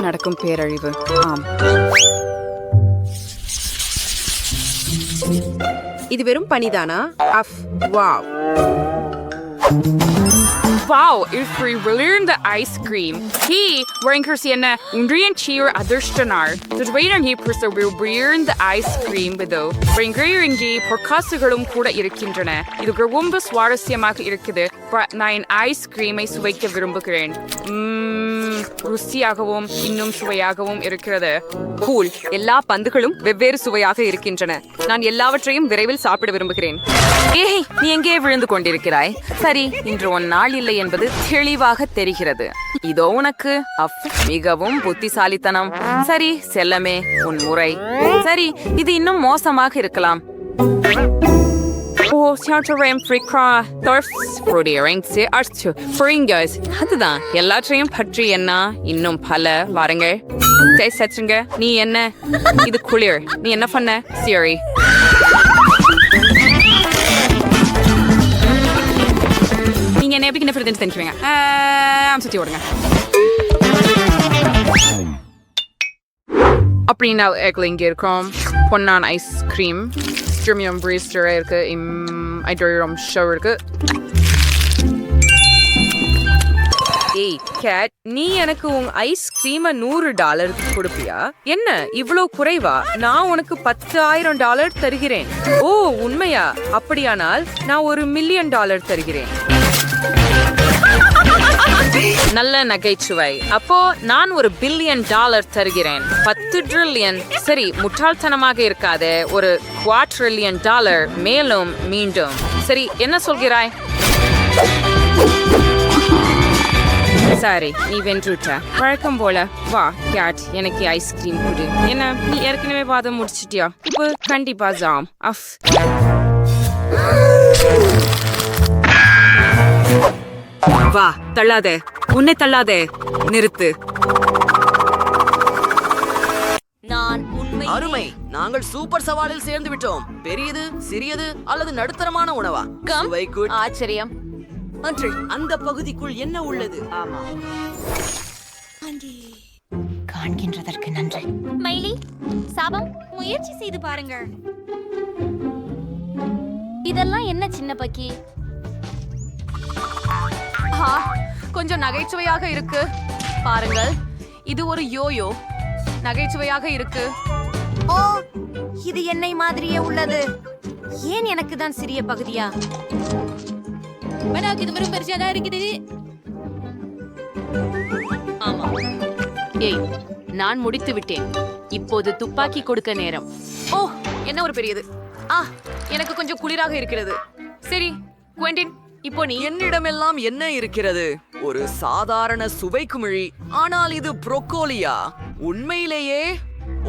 நடக்கும் பேரழிவு. ஆம், இது வெறும் பனிதானா? வாவ். Wow, இப்படி விழுந்த ஐஸ்கிரீம். ஹே, வரங்கர்ஸ் என்ன உன்றியன் சீர் அதிர்ஷ்டனார். துவைரங்கி பிரச விழுந்த ஐஸ்கிரீம் இதோ. வரங்கரிங்கி பொற்காசுகளும் கூட இருக்கின்றன. இது ரொம்ப சுவாரஸ்யமாக இருக்குது. நான் ஐஸ்கிரீமை சுவைக்க விரும்புகிறேன். ருசியாகவும் இன்னும் சுவையாகவும் இருக்கிறது. கூல். எல்லா பந்துகளும் வெவ்வேறு சுவையாக இருக்கின்றன. நான் எல்லாவற்றையும் விரைவில் சாப்பிட விரும்புகிறேன். ஏய், நீ எங்கே விழுந்து கொண்டிருக்கிறாய்? சரி, இன்று ஒரு நாள் இல்லை என்பது தெளிவாக தெரிகிறது. இதோ உனக்கு. மிகவும் புத்திசாலித்தனம். சரி செல்லமே, உன் முறை. சரி, இது இன்னும் மோசமாக இருக்கலாம். அதுதான், எல்லாற்றையும் பற்றி என்ன? இன்னும் பல. வாருங்கள், சச்சுங்க. நீ என்ன? இது குளிர். நீ என்ன பண்ண? சரி, நீங்க என்ன எப்படி என்ன செஞ்சுவீங்க? சுத்தி ஓடுங்க. அப்படின்னா இங்க இருக்கோம். பொன்னான ஐஸ்கிரீம் ஸ்ட்ரிமியம் பிரீஸ்டர் இருக்கு. ஐட்ரோம் ஷோ இருக்கு. ஏய் கேட், நீ எனக்கு உன் ஐஸ்கிரீமை $100 கொடுப்பியா? என்ன இவ்வளவு குறைவா? நான் உனக்கு $10,000 தருகிறேன். ஓ உண்மையா? அப்படியானால் நான் $1,000,000 தருகிறேன். நல்ல நகைச்சுவை. அப்போ நான் $1 பில்லியன் தருகிறேன். 10 ட்ரில்லியன். சரி, முட்டாள்தனமாக இருக்காது. ஒரு $250 மேலும் மீண்டும். சரி, என்ன சொல்கிறாய்? சரி, நீ வென்றுட்ட. வழக்கம் போல வா கேட், எனக்கு ஐஸ்கிரீம் கொடு. என்ன, நீ ஏற்கனவே வாதம் முடிச்சிட்டியா? இப்போ கண்டிப்பா ஜாம். வா, தள்ளாதே, உன்னை தள்ளாதே, நிறுத்து. நான் உண்மை அருமை, நாங்கள் சூப்பர் சவாலில் சேர்ந்து விட்டோம். பெரியது, சிறியது அல்லது நடுத்தரமான உணவா? சுவை good. ஆச்சரியம். அன்று அந்த பகுதிக்குள் என்ன உள்ளது? ஆமா, காண்கின்றதற்கு நன்றி. மைலி, சாபம், முயற்சி செய்து பாருங்கள். இதெல்லாம் என்ன சின்ன பக்கி? கொஞ்சம் நகைச்சுவையாக இருக்கு. பாருங்கள், இது ஒரு யோயோ. நகைச்சுவையாக இருக்கு. ஓ, இது என்னை மாதிரியே உள்ளது. ஏன் எனக்கு தான் சிறிய பகுதியா? இது வெறும் பெருசாக தான் இருக்குது. ஆமா. ஏய், நான் முடித்து விட்டேன். இப்போது துப்பாக்கி கொடுக்க நேரம். ஓ, என்ன ஒரு பெரியது. எனக்கு கொஞ்சம் குளிராக இருக்கிறது. சரி, குவெண்டின், இப்போ நீ. என்னிடமெல்லாம் என்ன இருக்கிறது? ஒரு சாதாரண சுவை குமிழி. ஆனால் இது புரோக்கோலியா? உண்மையிலேயே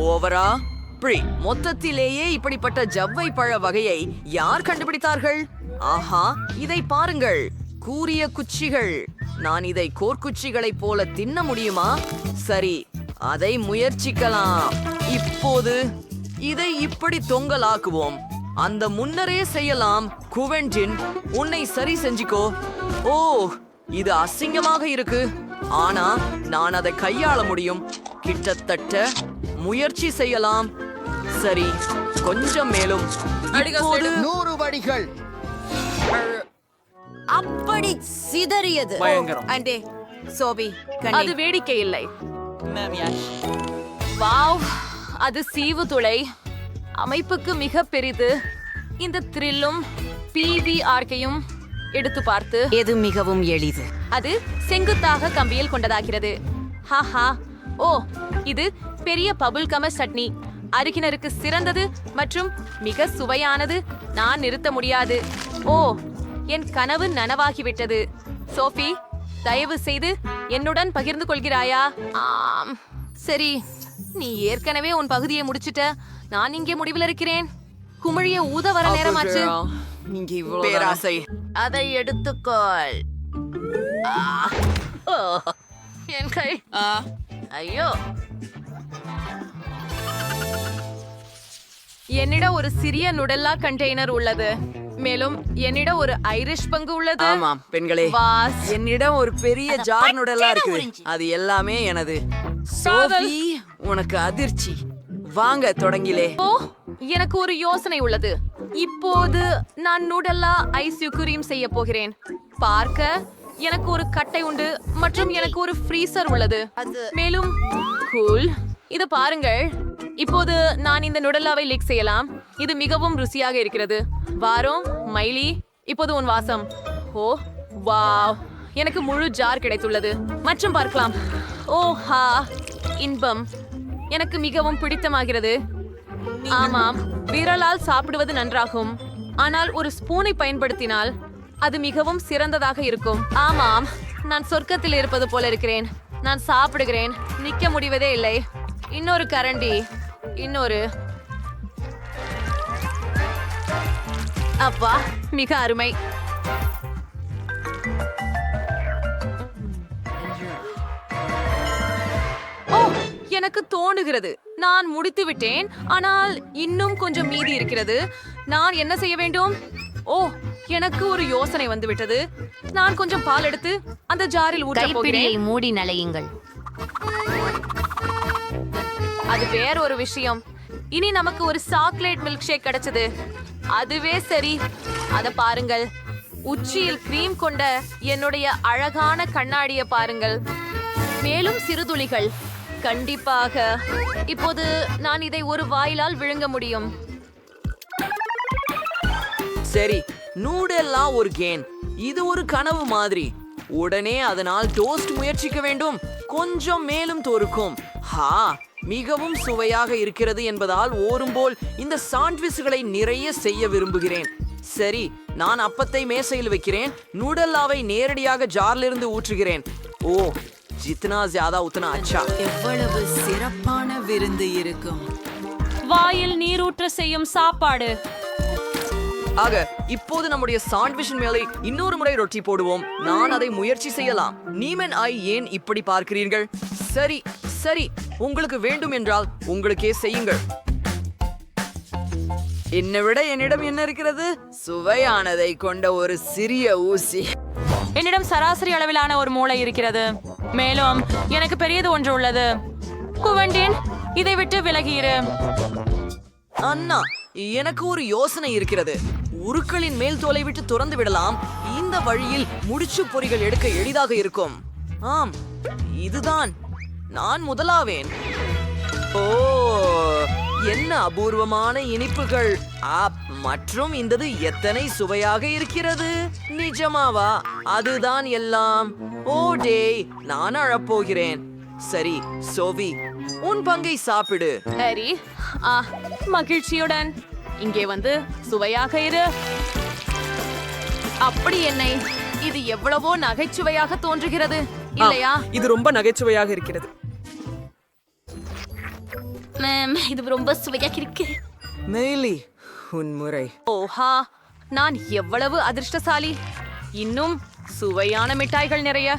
ஓவரா? மொத்தத்திலேயே இப்படிப்பட்ட ஜவ்வை பழ வகையை யார் கண்டுபிடித்தார்கள்? ஆஹா, இதை பாருங்கள், கூரிய குச்சிகள். நான் இதை கோர்க்குச்சிகளைப் போல தின்ன முடியுமா? சரி, அதை முயற்சிக்கலாம். இப்போது இதை இப்படி தொங்கலாக்குவோம். அந்த முன்னரே செய்யலாம். குவெண்டின், உன்னை சரி செஞ்சுக்கோ. ஓ, இது அசிங்கமாக இருக்கு. ஆனா நான் அதை கையாள முடியும். கிட்டத்தட்ட முயற்சி செய்யலாம். சரி, கொஞ்சம் மேலும். இப்போது 100 வடிகள். அப்படி சிதறியது. அண்டே சோபி, அது வேடிக்கை இல்லை. வாவ், அது சீவு துளை. அமைப்புக்கு மிக பெரிது. இந்த த்ரில்லும் PVRக்கையும் எடுத்து பார்த்து எது மிகவும் எளிது? அது செங்குத்தாக கம்பியில் கொண்டதாகிறது. ஹாஹா. ஓ, இது பெரிய பபுள் கம சட்னி. அருகினருக்கு சிறந்தது மற்றும் மிக சுவையானது. நான் நிறுத்த முடியாது. ஓ, என் கனவு நனவாகிவிட்டது. சோஃபி, தயவு செய்து என்னுடன் பகிர்ந்து கொள்கிறாயா? ஆம், சரி, நீ ஏற்கனவே உன் பகுதியை முடிச்சிட்ட. நான் இங்கே முடிவில் இருக்கிறேன். குமிழிய ஊத வர நேரமாச்சு. நீங்க இவ்வளவு பேராசை. அதை எடுத்துக்கொள். ஓ, என் கை. ஐயோ, என்னிடம் ஒரு சிறிய நுடல்லா கண்டெய்னர் உள்ளது. மேலும் என்னிடம் ஒரு ஐரிஷ் பங்கு உள்ளது. ஆமாம் பெண்களே, வாஸ். என்னிடம் ஒரு பெரிய ஜார் நுடலா இருக்கு. அது எல்லாமே எனது. சோஃபி, உனக்கு அதிர்ச்சி. வாங்க தொடங்கிலே. ஓ, எனக்கு ஒரு யோசனை உள்ளது. இப்போது நான் நூடல்லா ஐஸ் யுகுரீம் செய்ய போகிறேன். பார்க்க எனக்கு ஒரு கட்டை உண்டு மற்றும் எனக்கு ஒரு ஃப்ரீசர் உள்ளது. மேலும் கூல், இது பாருங்கள். இப்போது நான் இந்த நுடல்லாவை லீக் செய்யலாம். இது மிகவும் ருசியாக இருக்கிறது. வாரோம் மைலி, இப்போது உன் வாசம். ஓ வாவ், எனக்கு முழு ஜார் கிடைத்துள்ளது. மற்றும் பார்க்கலாம். ஓஹா, இன்பம். எனக்கு மிகவும் பிடித்தமாகிறது. ஆமாம், விரலால் சாப்பிடுவது நன்றாகும். ஆனால் ஒரு ஸ்பூனை பயன்படுத்தினால் அது மிகவும் சிறந்ததாக இருக்கும். ஆமாம், நான் சொர்க்கத்தில் இருப்பது போல இருக்கிறேன். நான் சாப்பிடுகிறேன், நிக்க முடிவதே இல்லை. இன்னொரு கரண்டி, இன்னொரு. அப்பா, மிக அருமை. ஓ, எனக்கு தோணுகிறது நான் முடித்து விட்டேன். ஆனால் இன்னும் கொஞ்சம் மீதி இருக்கிறது. நான் என்ன செய்ய வேண்டும்? ஓ, எனக்கு ஒரு யோசனை வந்து விட்டது. நான் கொஞ்சம் பால் எடுத்து அந்த ஜாரில் ஊற்ற கைப்பிடியை போகிறேன். மூடி நலையுங்கள். அது வேற ஒரு விஷயம். இனி நமக்கு ஒரு சாக்லேட் மில்க் ஷேக் கிடைச்சது. அதுவே சரி. அத பாருங்கள், உச்சியில் கிரீம் கொண்ட என்னுடைய அழகான கண்ணாடிய பாருங்கள். மேலும் சிறுதுளிகள். கண்டிப்பாக. இப்போது நான் இதை ஒரு வாயிலால் விழுங்க முடியும். சரி, நூடெல்லா ஒரு கேன். இது ஒரு கனவு மாதிரி. உடனே அதனால் டோஸ்ட் முயற்சிக்க வேண்டும். கொஞ்சம் மேலும் தோறுக்கும். மிகவும் சுவையாக இருக்கிறது என்பதால் ஓரும்போல் இந்த சாண்ட்விச்களை நிறைய செய்ய விரும்புகிறேன். சரி, நான் அப்பத்தை மேசையில் வைக்கிறேன். நூடல்லாவை நேரடியாக ஜார்லிருந்து ஊற்றுகிறேன். ஓ, ஜித்னா ஜியாதா உத்னா அச்சா. எவ்வளவு சிறப்பான விருந்து இருக்கும். வாயில் நீரூற்ற செய்யும் சாப்பாடு. ஆக இப்போது நம்முடைய சாண்ட்விச்சின் மேலே இன்னொரு முறை ரொட்டி போடுவோம். நான் அதை முயற்சி செய்யலாம். நீமன் ஏன் இப்படி பார்க்கிறீர்கள்? சரி சரி, உங்களுக்கு வேண்டும் என்றால் உங்களுக்கே செய்யுங்கள். என்னை விட என்னிடம் என்ன இருக்கிறது? சுவையானதை கொண்ட ஒரு சிறிய ஊசி. என்னிடம் சராசரி அளவிலான ஒரு மூளை இருக்கிறது. மேலும் எனக்கு பெரியது ஒன்று உள்ளது. குவெண்டின், இதை விட்டு விலகியிரு. அண்ணா, எனக்கு ஒரு யோசனை இருக்கிறது. உருக்களின் மேல் தோலை விட்டு துறந்து விடலாம். இந்த வழியில் முடிச்சு பொறிகள் எடுக்க எளிதாக இருக்கும். ஆம், இதுதான். நான் முதலாவேன். ஓ, என்ன அபூர்வமான இனிப்புகள். மற்றும் இந்தது எத்தனை சுவையாக இருக்கிறது. நிஜமாவா? அதுதான் எல்லாம். ஓ டேய், நான் அழப்போகிறேன். சரி சோவி, உன் பங்கை சாப்பிடு. சரி, மகிழ்ச்சியுடன் இங்கே வந்து சுவையாக இரு. அப்படி என்னை இது எவ்வளவோ நகைச்சுவையாக தோன்றுகிறது இல்லையா? இது ரொம்ப நகைச்சுவையாக இருக்கிறது. இது ரொம்ப சுவையாக இருக்கு. மெய்லி, உன் முறை. ஓஹா, நான் எவ்வளவு அதிர்ஷ்டசாலி. இன்னும் சுவையான மிட்டாய்கள் நிறைய.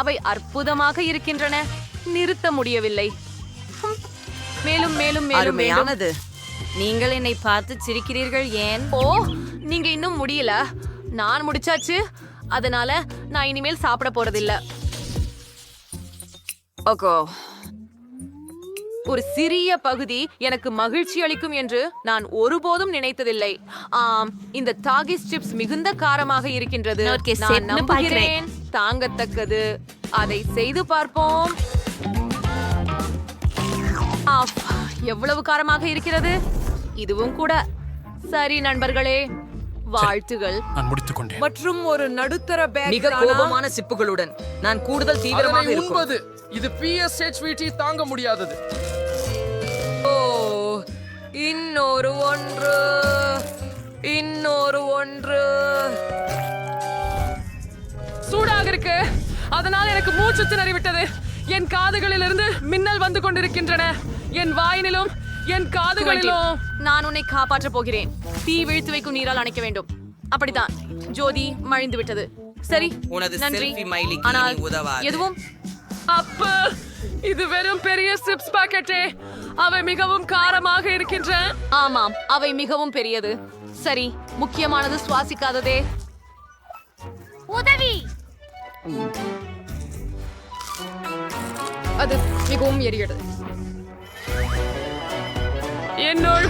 அவை அற்புதமாக இருக்கின்றன. நிறுத்த முடியவில்லை. மேலும் மேலும் மேலும் அருமையானது. நீங்கள் என்னை பார்த்து சிரிக்கிறீர்கள் ஏன்? ஓ, நீங்க இன்னும் முடியல. நான் முடிச்சாச்சு. அதனால நான் இனிமேல் சாப்பிட போறதில்ல. ஓகோ, ஒரு சிறிய பகுதி எனக்கு மகிழ்ச்சி அளிக்கும் என்று நான் ஒருபோதும் நினைத்ததில்லை. இந்த டாகிஸ் சிப்ஸ் மிகுந்த காரமாக இருக்கின்றது. நான் நம்புகிறேன் தாங்கத்தக்கது. அதை செய்து பார்ப்போம். எவ்வளவு காரமாக இருக்கிறது. இதுவும் கூட. சரி நண்பர்களே, வாழ்த்துகள். நான் முடித்துக் கொண்டேன். மற்றும் ஒரு நடுத்தர பேக். மிக கோபமான சிப்புகளுடன் நான் கூடுதல் தீவிரமாக இருக்கும். உண்பது. இது PSHVT தாங்க முடியாதது. ஓ, இன்னொரு ஒன்று. சூடாக இருக்கு. அதனால் எனக்கு மூச்சு திணறி விட்டது. என் காதுகளிலிருந்து மின்னல் வந்து கொண்டிருக்கின்றன. என் வாயினிலும் என் காதுகளிலும். நான் உன்னை காப்பாற்ற போகிறேன். தீ வீழ்த்து வைக்கும் நீரால் அணைக்க வேண்டும். அப்படித்தான். ஜோதி மழிந்து விட்டது. சரி, நன்றி. ஆனால் எதுவும் இது வெறும் பெரிய சிப்ஸ் பாக்கெட்டே. அவை மிகவும் காரமாக இருக்கின்றன. ஆமாம், அவை மிகவும் பெரியது. சரி, முக்கியமானது சுவாசிக்காததே. உதவி. அது மிகவும் எரிகிறது. என்னுள்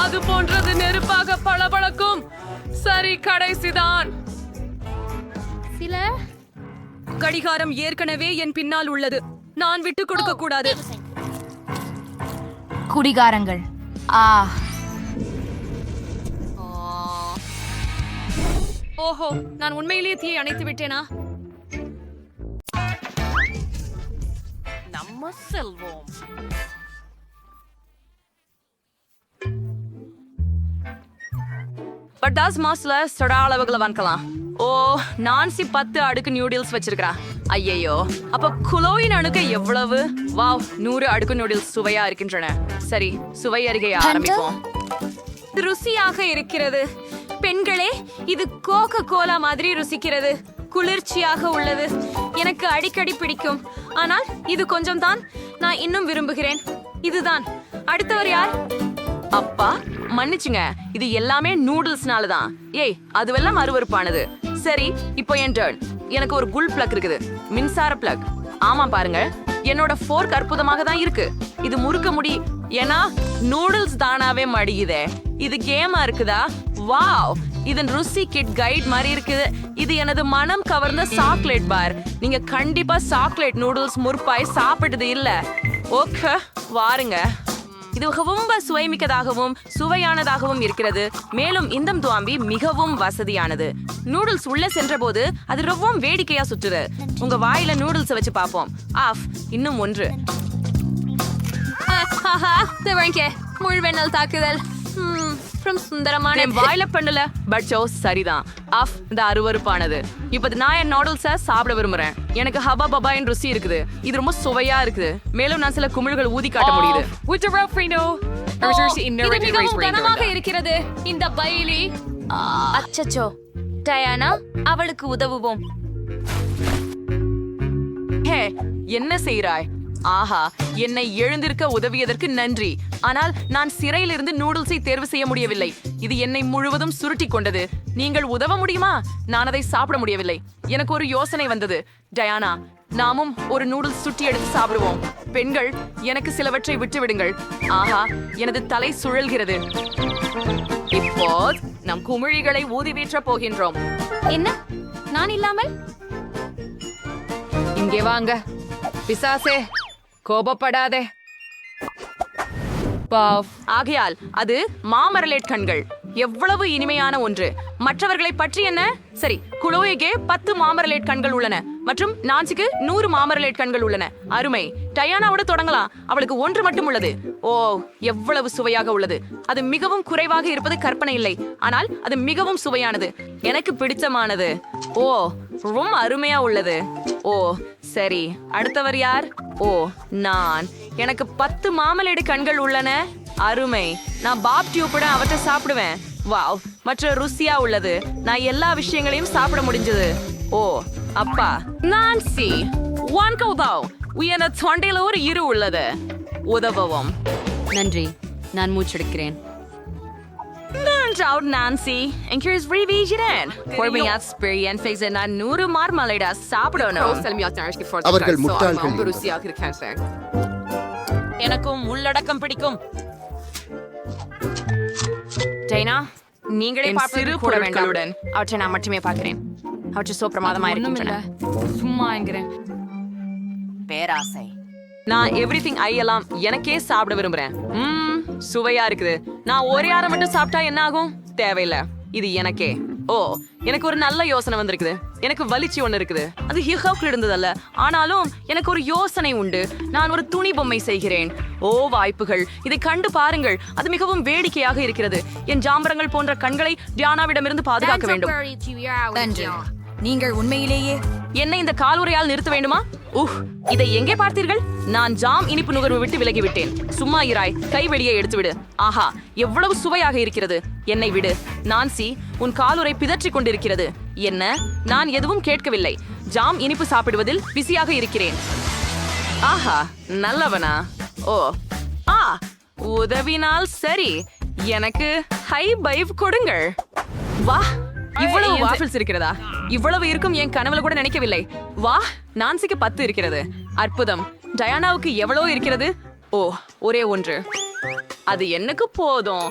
அது போன்றது நெருப்பாக பளபளக்கும். சரி, கடைசிதான். சில கடிகாரம் ஏற்கனவே என் பின்னால் உள்ளது. நான் விட்டு கொடுக்க கூடாது. குடிகாரங்கள். ஓஹோ, நான் உண்மையிலேயே தீயை அணைத்து விட்டேனா? நம்ம செல்வோம். பட்டாஸ் மாஸ்ல சொடா அளவுகளை வாங்கலாம். ஓ, நான்சி 10 அடுக்கு நியூடில்ஸ் வச்சிருக்கா. ஐயையோ, அப்ப குலோயின் அணுக்க எவ்வளவு? வாவ், 100 அடுக்கு நியூடில்ஸ் சுவையா இருக்கின்றன. சரி, சுவை அருகே ஆரம்பிப்போம். ருசியாக இருக்கிறது. பெண்களே, இது கோகோ கோலா மாதிரி ருசிக்கிறது. குளிர்ச்சியாக உள்ளது. எனக்கு அடிக்கடி பிடிக்கும். ஆனால் இது கொஞ்சம் தான். நான் இன்னும் விரும்புகிறேன். இதுதான். அடுத்தவர் யார்? அப்பா, மன்னிச்சுங்க, இது எல்லாமே நூடுல்ஸ்னால தான். ஏய், அதுவெல்லாம் அருவருப்பானது. சரி, இப்போ என் டர்ன். எனக்கு ஒரு குல் பிளக் இருக்குது. மின்சார பிளக். ஆமா பாருங்க, என்னோட ஃபோர்க் அற்புதமாக தான் இருக்கு. இது முறுக்க முடி. ஏன்னா நூடுல்ஸ் தானாவே மடியுதே. இது கேமா இருக்குதா? வாவ், இதன் ருசி கிட் கைட் மாதிரி இருக்குது. இது எனது மனம் கவர்ந்த சாக்லேட் பார். நீங்க கண்டிப்பா சாக்லேட் நூடுல்ஸ் முறுப்பாய் சாப்பிட்டது இல்ல. ஓகே, வாருங்க. இது ரொம்ப சுவைமிக்கதாகவும் சுவையானதாகவும் இருக்கிறது. மேலும் இந்த துவாம்பி மிகவும் வசதியானது. நூடுல்ஸ் உள்ள சென்ற போது அது ரொம்பவும் வேடிக்கையா சுற்றுது. உங்க வாயில நூடுல்ஸ் வச்சு பார்ப்போம். ஆஃப் இன்னும் ஒன்று. முழுவெண்ணல் தாக்குதல் சுந்தரமான என் வாயில பண்ணல பட் சரிதான். ஆஃப் இந்த அருவருப்பானது. இப்ப நான் என் நூடுல்ஸ சாப்பிட விரும்புறேன். எனக்கு ஹபா பபாயின் ருசி இருக்குது. இது ரொம்ப சுவையா இருக்குது. மேலும் நான் சில குமிழ்கள் ஊதி காட்ட முடியுது. இது மிகவும் கனமாக இருக்கிறது. இந்த பைலி அச்சச்சோ, டயானா, அவளுக்கு உதவுவோம். ஹே, என்ன செய்றாய்? ஆஹா, என்னை எழுந்திருக்க உதவியதற்கு நன்றி. ஆனால் நான் சிறையிலிருந்து நூடுல்ஸை தேர்வு செய்ய முடியவில்லை. இது என்னை முழுவதும் சுருட்டி கொண்டது. நீங்கள் உதவ முடியுமா? நான் அதை சாப்பிட முடியவில்லை. எனக்கு ஒரு யோசனை வந்தது. டயானா, நாமும் ஒரு நூடுல்ஸ் சுட்டி எடுத்து சாப்பிடுவோம். பெண்கள், எனக்கு சிலவற்றை விட்டு விடுங்கள். ஆஹா, எனது தலை சுழல்கிறது. இப்போ நம் குமிழிகளை ஊதி வீற்ற போகின்றோம். என்ன? நான் இல்லாமல் இங்கே வாங்க பிசாசே, கோபப்படாதே. ஆகையால் அது மாமரலேட் கண்கள். எவ்வளவு இனிமையான ஒன்று. மற்றவர்களை பற்றி என்ன? சரி, குளோய்க்கு 10 மாமரலேட் கண்கள் உள்ளன மற்றும் நான்சிக்கு 100 மாமரலேட் கண்கள் உள்ளன. அருமை. டயானாவோட தொடங்கலாம். அவளுக்கு 1 மட்டும் உள்ளது. ஓ, எவ்வளவு சுவையாக உள்ளது. அது மிகவும் குறைவாக இருப்பது கற்பனை இல்லை, ஆனால் அது மிகவும் சுவையானது. எனக்கு பிடித்தமானது. ஓ, ரொம்ப அருமையா உள்ளது. ஓ சரி, அடுத்தவர் யார்? ஓ, நான். எனக்கு 10 மாமலேடு கண்கள் உள்ளன. அருமை. நான் பாப் டியூப்புடன் அவற்றை சாப்பிடுவேன். வாவ், மற்ற ருசியா உள்ளது. நான் எல்லா விஷயங்களையும் சாப்பிட முடிஞ்சது. ஓ அப்பா, நான்சி உயர்ந்த தொண்டையில ஒரு இரு உள்ளது. உதவவும் நன்றி, நான் மூச்செடுக்கிறேன். Nancy, encourage ரீவிஜன். பொறுமையா எக்ஸ்பீரியன்ஸ் நான் 100 மார்மலேடா சாப்பிடணும். அவர்கள் முட்டாள்கள். எனக்கும் உள்ளடக்கம் பிடிக்கும். டைனா, நீங்களே பார்ப்பது கூட வேண்டாம். அவற்றை நான் மட்டுமே பார்க்கிறேன். அவற்றை சோ பிரமாதமா இருக்கின்றன. சும்மா என்கிறேன். பேராசை. நான் எவ்ரிதிங் ஐயெல்லாம் எனக்கே சாப்பிட விரும்புறேன். சுவையா இருக்குது. நான் ஒரே ஆற மட்டும் சாப்பிட்டா என்ன ஆகும்? தேவையில்லை. இது எனக்கே. ஓ, எனக்கு ஒரு நல்ல யோசனை வந்திருக்குது. எனக்கு வலிச்சு ஒண்ணு இருக்குது. அது ஹிஹோக்ல இருந்ததல்ல, ஆனாலும் எனக்கு ஒரு யோசனை உண்டு. நான் ஒரு துணி பொம்மை செய்கிறேன். ஓ வாய்ப்புகள், இதை கண்டு பாருங்கள். அது மிகவும் வேடிக்கையாக இருக்கிறது. என் ஜாம்பரங்கள் போன்ற கண்களை டியானாவிடமிருந்து பாதுகாக்க வேண்டும். நீங்கள் உண்மையிலேயே என்ன இந்த காலுறையால் நிறுத்த வேண்டுமா? இதை எங்கே பார்த்தீர்கள்? நான் ஜாம் இனிப்பு நுகர்வு விட்டு விலகிவிட்டேன். சும்மா இராய், கை வெளியே எடுத்து விடு. ஆஹா, எவ்வளவு சுவையாக இருக்கிறது. என்னை விடு. நான்சி, உன் காலுறை பிதற்றிக் கொண்டிருக்கிறது. என்ன? நான் எதுவும் கேட்கவில்லை. ஜாம் இனிப்பு சாப்பிடுவதில் பிஸியாக இருக்கிறேன். ஆஹா, நல்லவனா? ஓ, உதவினால் சரி. எனக்கு ஹை பைவ் கொடுங்கள். வா, இவ்வளவு வாஃபிள்ஸ் இருக்கிறதா? இவ்வளவு இருக்கும் என் கனவுல கூட நினைக்கவில்லை. வா, நான்சிக்கு 10 இருக்கிறது. அற்புதம். டயானாவுக்கு எவ்வளவு இருக்கிறது? ஓ, ஒரே ஒன்று. அது எனக்கு போதும்.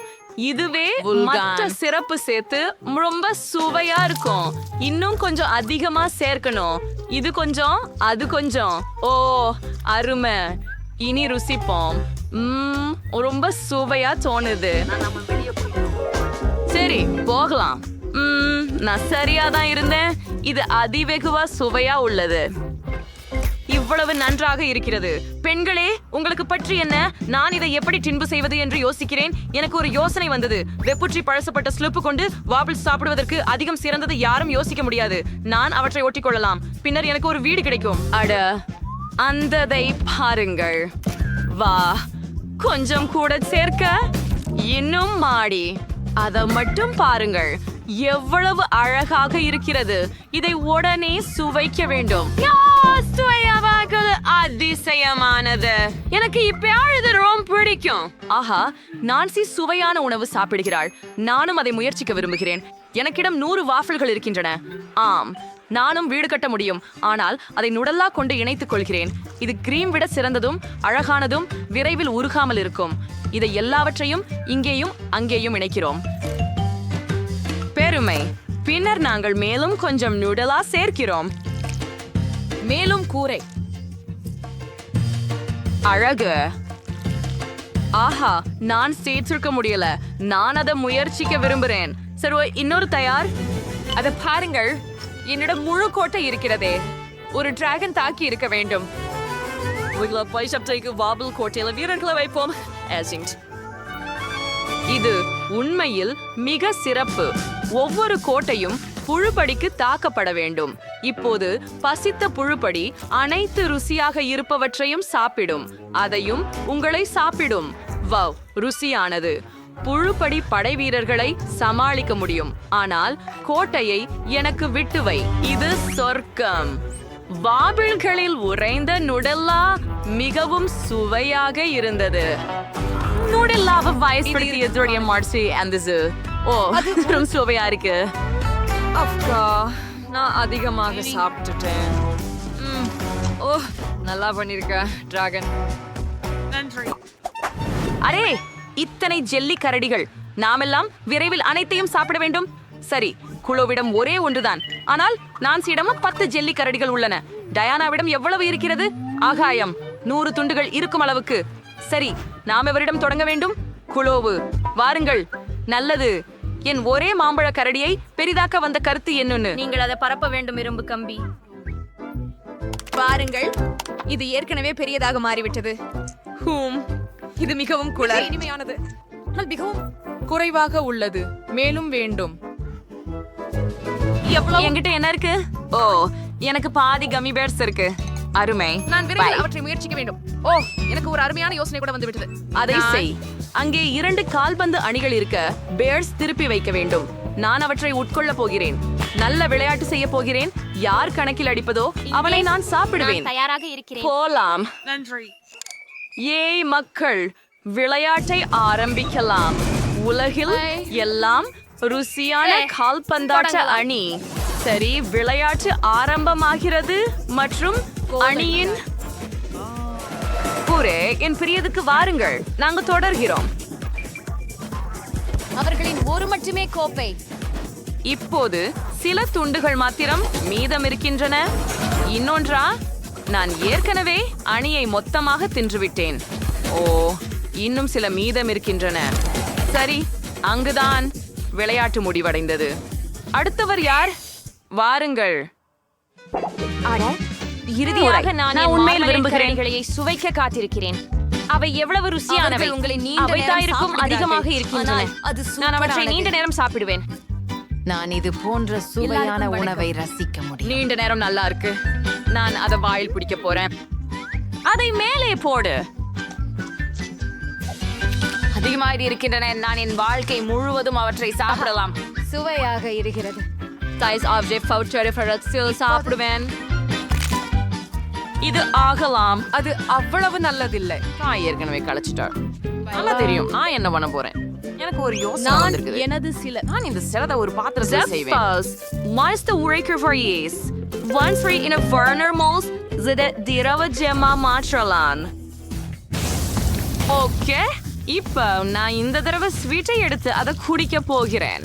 இதுவே மற்ற சிறப்பு சேர்த்து ரொம்ப சுவையா இருக்கும். இன்னும் கொஞ்சம் அதிகமா சேர்க்கணும். இது கொஞ்சம், அது கொஞ்சம். ஓ அருமை. இனி ருசிப்போம். ரொம்ப சுவையா தோணுது. சரி, போகலாம். நான் சரியாதான் இருந்தேன். இது அதிவெகுவா சுவையா உள்ளது. இவ்வளவு நன்றாக இருக்கிறது. பெண்களே, உங்களுக்கு பற்றி என்ன? நான் இதை எப்படி டின்பு செய்வது என்று யோசிக்கிறேன். எனக்கு ஒரு யோசனை வந்தது. வெப்புற்றி பழசப்பட்ட ஸ்லிப்பு கொண்டு வாபிள்ஸ் சாப்பிடுவதற்கு அதிகம் சிறந்தது யாரும் யோசிக்க முடியாது. நான் அவற்றை ஒட்டிக்கொள்ளலாம். பின்னர் எனக்கு ஒரு வீடு கிடைக்கும். அட, அந்ததை பாருங்கள். வா, கொஞ்சம் கூட சேர்க்க. இன்னும் மாடி. அதை மட்டும் பாருங்கள். எவ்வளவு அழகாக இருக்கிறது. இதை உடனே சுவைக்க வேண்டும். அதிசயமானது. எனக்கு இப்ப ரொம்ப பிடிக்கும். ஆஹா, நான்சி சுவையான உணவு சாப்பிடுகிறாள். நானும் அதை முயற்சிக்க விரும்புகிறேன். எனக்கிடம் 100 வாஃபிள்கள் இருக்கின்றன. ஆம், நானும் வீடு கட்ட முடியும். ஆனால் அதை நுடல்லா கொண்டு இணைத்துக் கொள்கிறேன். இது கிரீம் விட சிறந்ததும் அழகானதும் விரைவில் உருகாமல் இருக்கும். இதை எல்லாவற்றையும் இங்கேயும் அங்கேயும் இணைக்கிறோம். பெருமை. பின்னர் நாங்கள் மேலும் கொஞ்சம் நூடலா சேர்க்கிறோம். மேலும் கூரை. அழகு. ஆஹா, நான் சேர்த்திருக்க முடியல. நான் அதை முயற்சிக்க விரும்புறேன். சரி, இன்னொரு தயார். அத பாருங்கள், என்னிடம் முழு கோட்டை இருக்கிறதே. ஒரு டிராகன் தாக்கி இருக்க வேண்டும். வாபிள் கோட்டையில வீரர்களை வைப்போம். இது உண்மையில் மிக சிறப்பு. ஒவ்வொரு கோட்டையும் புழுப்படிக்கு தாக்கப்பட வேண்டும். இப்போது பசித்த புழுப்படி அனைத்து ருசியாக இருப்பவற்றையும் சாப்பிடும். அதையும் உங்களை சாப்பிடும். வவ், ருசியானது. புழுப்படி படை வீரர்களை சமாளிக்க முடியும். ஆனால் கோட்டையை எனக்கு விட்டுவை. இது சொர்க்கம். வாபிள்களில் உறைந்த நுடெல்லா மிகவும் சுவையாக இருந்தது. நூடெல்லாவை வயசுபடுத்திய மார்சி அந்த அது சுவையா இருக்கு. அக்கா, நான் அதிகமாக சாப்பிட்டுட்டேன். ஓ, நல்லா பண்ணிருக்க டிராகன். அரே, இத்தனை ஜெல்லி கரடிகள். நாமெல்லாம் விரைவில் அனைத்தையும் சாப்பிட வேண்டும். சரி, குளோவிடம் ஒரே ஒன்றுதான். ஆனால் நான்சியிடமும் 10 ஜெல்லி கரடிகள் உள்ளன. டயானாவிடம் எவ்வளவு இருக்கிறது? ஆகாயம் 100 துண்டுகள் இருக்கும் அளவுக்கு. சரி, நாம் எவரிடம் தொடங்க வேண்டும்? குளோவு, வாருங்கள். நல்லது. என் ஒரே மாம்பழ கரடியை பெரிதாக்க வந்த கருத்து என்னன்னு. நீங்கள் அதை பரப்ப வேண்டும், இரும்பு கம்பி. பாருங்கள், இது ஏற்கனவே பெரியதாக மாறிவிட்டது. இது மிகவும் இனிமையானது. மிகவும் குறைவாக உள்ளது. மேலும் வேண்டும். என்கிட்ட என்ன இருக்கு? ஓ, எனக்கு பாதி கம்மி பேர்ஸ் இருக்கு. அருமை. நான் விரைவில் அவற்றை முயற்சிக்க வேண்டும். ஓ, எனக்கு ஒரு அருமையான யோசனை கூட வந்து விட்டது. அதை செய். அங்கே 2 கால்பந்து அணிகள் இருக்க பேர்ஸ் திருப்பி வைக்க வேண்டும். நான் அவற்றை உட்கொள்ள போகிறேன். நல்ல விளையாட்டு செய்ய போகிறேன். யார் கணக்கில் அடிப்பதோ அவனை நான் சாப்பிடுவேன். தயாராக இருக்கிறேன். போலாம். ஏய் மக்கள், விளையாட்டை ஆரம்பிக்கலாம். உலகில் எல்லாம் ருசியான கால்பந்தாட்ட அணி. சரி, விளையாட்டு ஆரம்பமாகிறது. மற்றும் அணியின் புரே, என் பிரியதுக்கு வாருங்கள். நாங்க தொடர்கிறோம். அவர்களின் ஒரு மட்டுமே கோப்பை. இப்போது சில துண்டுகள் மாத்திரம் மீதம் இருக்கின்றன. இன்னொன்றா? நான் ஏற்கனவே அணியை மொத்தமாக தின்றுவிட்டேன். ஓ, இன்னும் சில மீதம் இருக்கின்றன. சரி, அங்குதான் விளையாட்டு முடிவடைந்தது. அடுத்தவர் யார்? வாருங்கள். இறுதியாக நான் உண்மையில் விரும்புகிறேன். சுவைக்க காத்திருக்கிறேன். அவை எவ்வளவு ருசியானவை. அவை தாயிருக்கும் அதிகமாக இருக்கின்றன. நான் அவற்றை நீண்ட நேரம் சாப்பிடுவேன். நான் இது போன்ற சுவையான உணவை ரசிக்க முடியும். நீண்ட நேரம் நல்லா இருக்கு. நான் அதை வாயில் பிடிக்க போறேன். அதை மேலே போடு. அதிகமாக இருக்கின்றன. நான் என் வாழ்க்கை முழுவதும் அவற்றை சாப்பிடலாம். சுவையாக இருக்கிறது. சாப்பிடுவேன். இது ஆகலாம். அது அவ்வளவு நல்லதில்லை. நான் ஏற்கனவே கழிச்சிட்டார். நல்லா தெரியும் நான் என்ன பண்ண போறேன். எனக்கு ஒரு யோசனை வந்திருக்குது. நான் இந்த சிலதை ஒரு பாத்திரத்துல செய்வேன். Meiste Ureke Variees. Once free in a Werner Mols, zide dirava gemma matralan. Okay, இப்போ நான் இந்த தடவை ஸ்வீட்டை எடுத்து அதை குடிக்க போகிறேன்.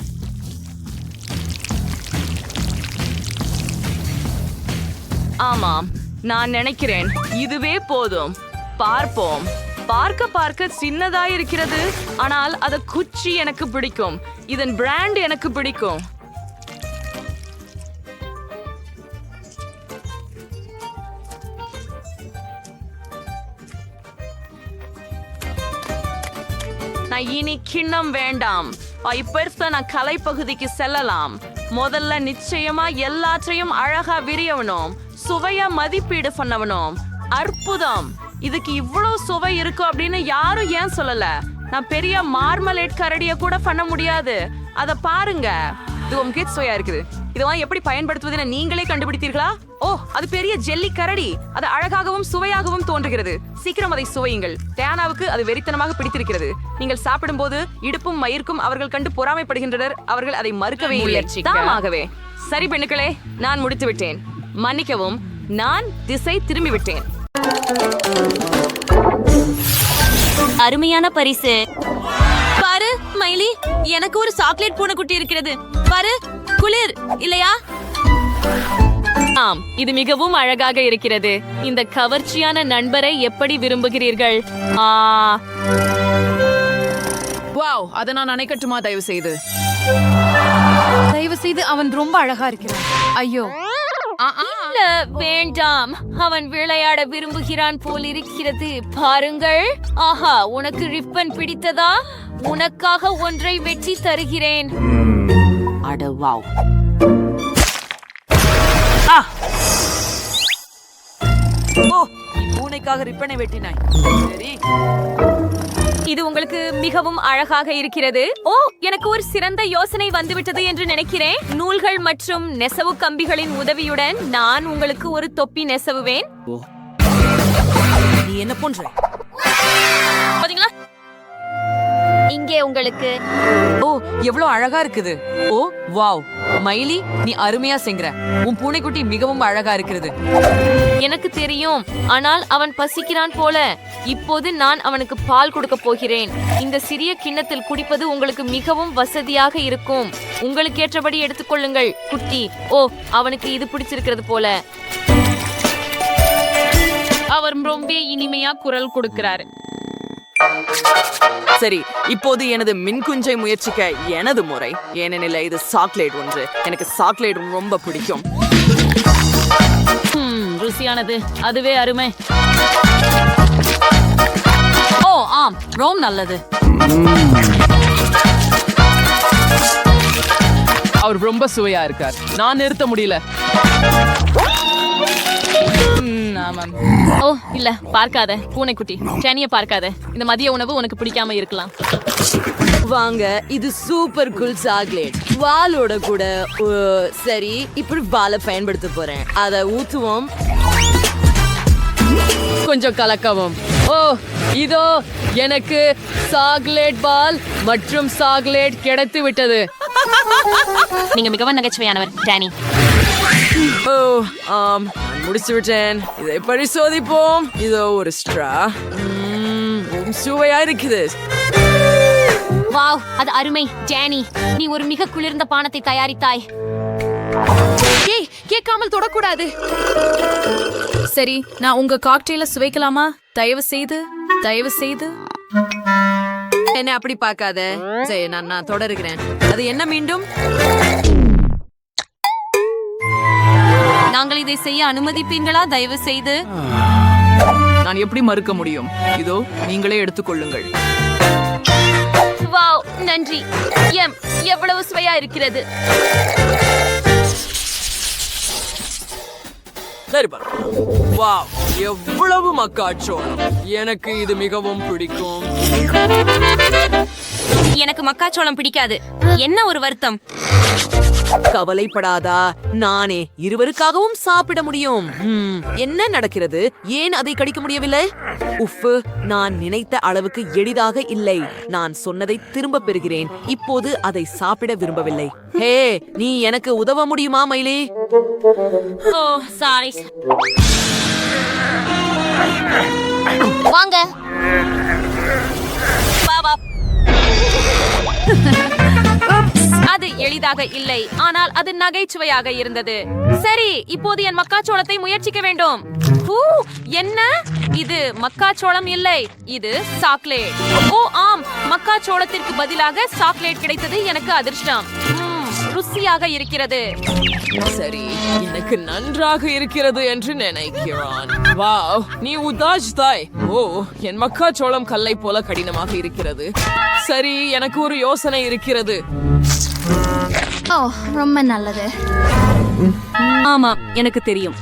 ஆமாம், நான் நினைக்கிறேன் இதுவே போதும். பார்ப்போம். பார்க்க சின்னதாய் இருக்கிறது. ஆனால் அத குச்சி எனக்கு பிடிக்கும். இதன் பிராண்ட் எனக்கு பிடிக்கும். நான் இனி கிண்ணம் வேண்டாம். இப்ப நான் கலைப்பகுதிக்கு செல்லலாம். முதல்ல நிச்சயமா எல்லாற்றையும் அழகா விரியவனும் சுவையா மதிப்பீடு பண்ணவனும். அற்புதம். இதுக்கு இவ்வளவு சுவை இருக்கும் அப்படின்னு யாரும் ஏன் சொல்லல? நான் பெரிய மார்மலேட் கரடிய கூட பண்ண முடியாது. அத பாருங்க. இது உங்க சுவையா இருக்குது. இதெல்லாம் எப்படி பயன்படுத்துவதுன்னு நீங்களே கண்டுபிடித்தீர்களா? ஓ, அது பெரிய ஜெல்லி கரடி. அது அழகாகவும் சுவையாகவும் தோன்றுகிறது. சீக்கிரம் அதை சுவையுங்கள். டயானாவுக்கு அது வெறித்தனமாக பிடித்திருக்கிறது. நீங்கள் சாப்பிடும் போது இடுப்பும் மயிர்க்கும் அவர்கள் கண்டு பொறாமைப்படுகின்றனர். அவர்கள் அதை மறுக்கவே இல்லை. சரி பெண்ணுக்களே, நான் முடித்து விட்டேன். மன்னிக்கவும், நான் திசை திரும்பி விட்டேன். அருமையான பரிசு. பாரு மைலி, எனக்கு ஒரு சாக்லேட் பூனைக்குட்டி இருக்கிறது. பாரு, குளிர் இல்லையா? ஆம், இது மிகவும் அழகாக இருக்கிறது. இந்த கவர்ச்சியான நண்பரை எப்படி விரும்புகிறீர்கள்? வாவ், அதை நான் அணைக்கட்டுமா தயவு செய்து? தயவு செய்து அவன் ரொம்ப அழகா இருக்கிறான். ஐயோ, இல்ல வேண்டாம், அவன் விளையாட விரும்புகிறான் போல் இருக்கிறது. பாருங்கள், ஆஹா, உனக்கு ரிப்பன் பிடித்ததா? உனக்காக ஒன்றை வெட்டி தருகிறேன். அட வாவ். ஓ, நீ பூனைக்காக ரிப்பனை வெட்டினாய். சரி, இது உங்களுக்கு மிகவும் அழகாக இருக்கிறது. ஓ, எனக்கு ஒரு சிறந்த யோசனை வந்துவிட்டது என்று நினைக்கிறேன். நூல்கள் மற்றும் நெசவு கம்பிகளின் உதவியுடன் நான் உங்களுக்கு ஒரு தொப்பி நெசவுவேன். நீ என்ன பண்ற? பாத்தீங்களா? இங்கே உங்களுக்கு ஓ, எவ்வளவு அழகா இருக்குது. ஓ வாவ், மைலி, நீ அருமையா செய்கிற. உன் பூனைக்குட்டி மிகவும் அழகா இருக்கிறது. எனக்கு தெரியும், ஆனால் அவன் பசிக்கிறான் போல. இப்போது நான் அவனுக்கு பால் கொடுக்க போகிறேன். இந்த சிறிய கிண்ணத்தில் குடிப்பது உங்களுக்கு மிகவும் வசதியாக இருக்கும். உங்களுக்கு ஏற்றபடி எடுத்துக்கொள்ளுங்கள் குட்டி. ஓ, அவனுக்கு இது பிடிச்சிருக்கிறது போல. அவர் ரொம்ப இனிமையா குரல் கொடுக்கிறாரு. சரி, இப்போது எனது மின்குஞ்சை முயற்சிக்க எனது முறை. ஏனெனில் இது சாக்லேட் ஒன்று. எனக்கு சாக்லேட் ரொம்ப பிடிக்கும். ருசியானது, அதுவே அருமை. ஓ ஆம், ரொம்ப நல்லது. அவர் ரொம்ப சுவையா இருக்கார். நான் நிறுத்த முடியல. ஆமாம். ஓ இல்ல, பார்க்காத பூனைக்குட்டி, டேனிய பார்க்காத. இந்த மதிய உணவு உனக்கு பிடிக்காம இருக்கலாம். வாங்க, இது சூப்பர் கூல் சாக்லேட். வாலோட கூட. சரி, இப்படி வாலை பயன்படுத்த போறேன். அதை ஊத்துவோம், கொஞ்சம் கலக்கவும். ஓ, இதோ எனக்கு சாக்லேட் பால் மற்றும் சாக்லேட் கிடைத்து விட்டது. நீங்க மிகவும் நகைச்சுவையானவர் டேனி. ஓ ஆம், நான் முடிச்சு விட்டேன். இதை பரிசோதிப்போம். இதோ ஒரு ஸ்ட்ரா. சுவையா இருக்குது. வாவ், அது அருமை டேனி. நீ ஒரு மிக குளிர்ந்த பானத்தை தயாரித்தாய். ஏய், கேட்காமல் தொடக்கூடாது. சரி, நான் உங்க காக்டெயில சுவைக்கலாமா? தயவு செய்து, தயவு செய்து. என்ன அப்படி பார்க்காத. சரி, நான் தொடருகிறேன். அது என்ன மீண்டும்? நாங்கள் இதை செய்ய அனுமதிப்பீர்களா தயவு செய்து? நான் எப்படி மறுக்க முடியும்? இதோ நீங்களே எடுத்துக்கொள்ளுங்கள். வாவ், நன்றி. எவ்வளவு சுவையா இருக்கிறது. சரி பாரு. வாவ், எவ்வளவு மக்காச்சோளம். எனக்கு இது மிகவும் பிடிக்கும். எனக்கு மக்காச்சோளம் பிடிக்காது. என்ன ஒரு வருத்தம். கவலைப்படாதா, நானே இருவருக்காகவும் சாப்பிட முடியும். என்ன நடக்கிறது? ஏன் அதை கடிக்க முடியவில்லை? உஃப், நான் நினைத்த அளவுக்கு எளிதாக இல்லை. நான் சொன்னதை திரும்ப பெறுகிறேன். இப்போது அதை சாப்பிட விரும்பவில்லை. ஹே, நீ எனக்கு உதவ முடியுமா மைலி? ஓ சாரி. வாங்க. அது எளிதாக இல்லை, ஆனால் அது நகைச்சுவையாக இருந்தது. சரி, இப்போது என் மக்காச்சோளத்தை முயற்சிக்க வேண்டும். என்ன? இது மக்காச்சோளம் இல்லை, இது சாக்லேட். ஓ ஆம், மக்காச்சோளத்திற்கு பதிலாக சாக்லேட் கிடைத்தது. எனக்கு அதிர்ஷ்டம். ருசியாக இருக்கிறது. சரி, எனக்கு நன்றாக இருக்கிறது என்று நினைக்கிறான். வாவ், நீ உதாஜ் தாய். ஓ, என் மக்காச்சோளம் கல்லை போல கடினமாக இருக்கிறது. சரி, எனக்கு ஒரு யோசனை இருக்கிறது. ஓ, ரொம்ப நல்லது. ஆமா, எனக்கு தெரியும்.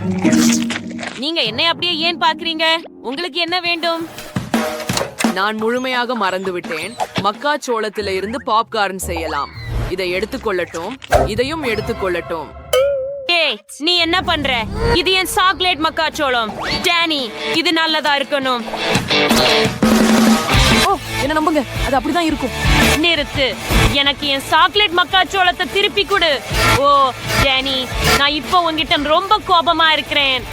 நீங்க என்னை அப்படியே ஏன் பாக்குறீங்க? உங்களுக்கு என்ன வேண்டும்? நான் முழுமையாக மறந்துவிட்டேன். மக்காச்சோளத்தில இருந்து பாப்கார்ன் செய்யலாம். இதை எடுத்துக்கொள்ளட்டும், இதையும் எடுத்துக்கொள்ளட்டும். ஏய், நீ என்ன பண்ற? இது என் சாக்லேட் மக்காச்சோளம். டேனி, இது நல்லதா இருக்கணும். ஓ, என்ன நம்புங்க, அது அப்படிதான் இருக்கும். நிறுத்து. எனக்கு என் சாக்லேட் மக்காச்சோளத்தை திருப்பி கொடு. ஓ டேனி, நான் இப்போ உன்கிட்ட ரொம்ப கோபமா இருக்கிறேன்.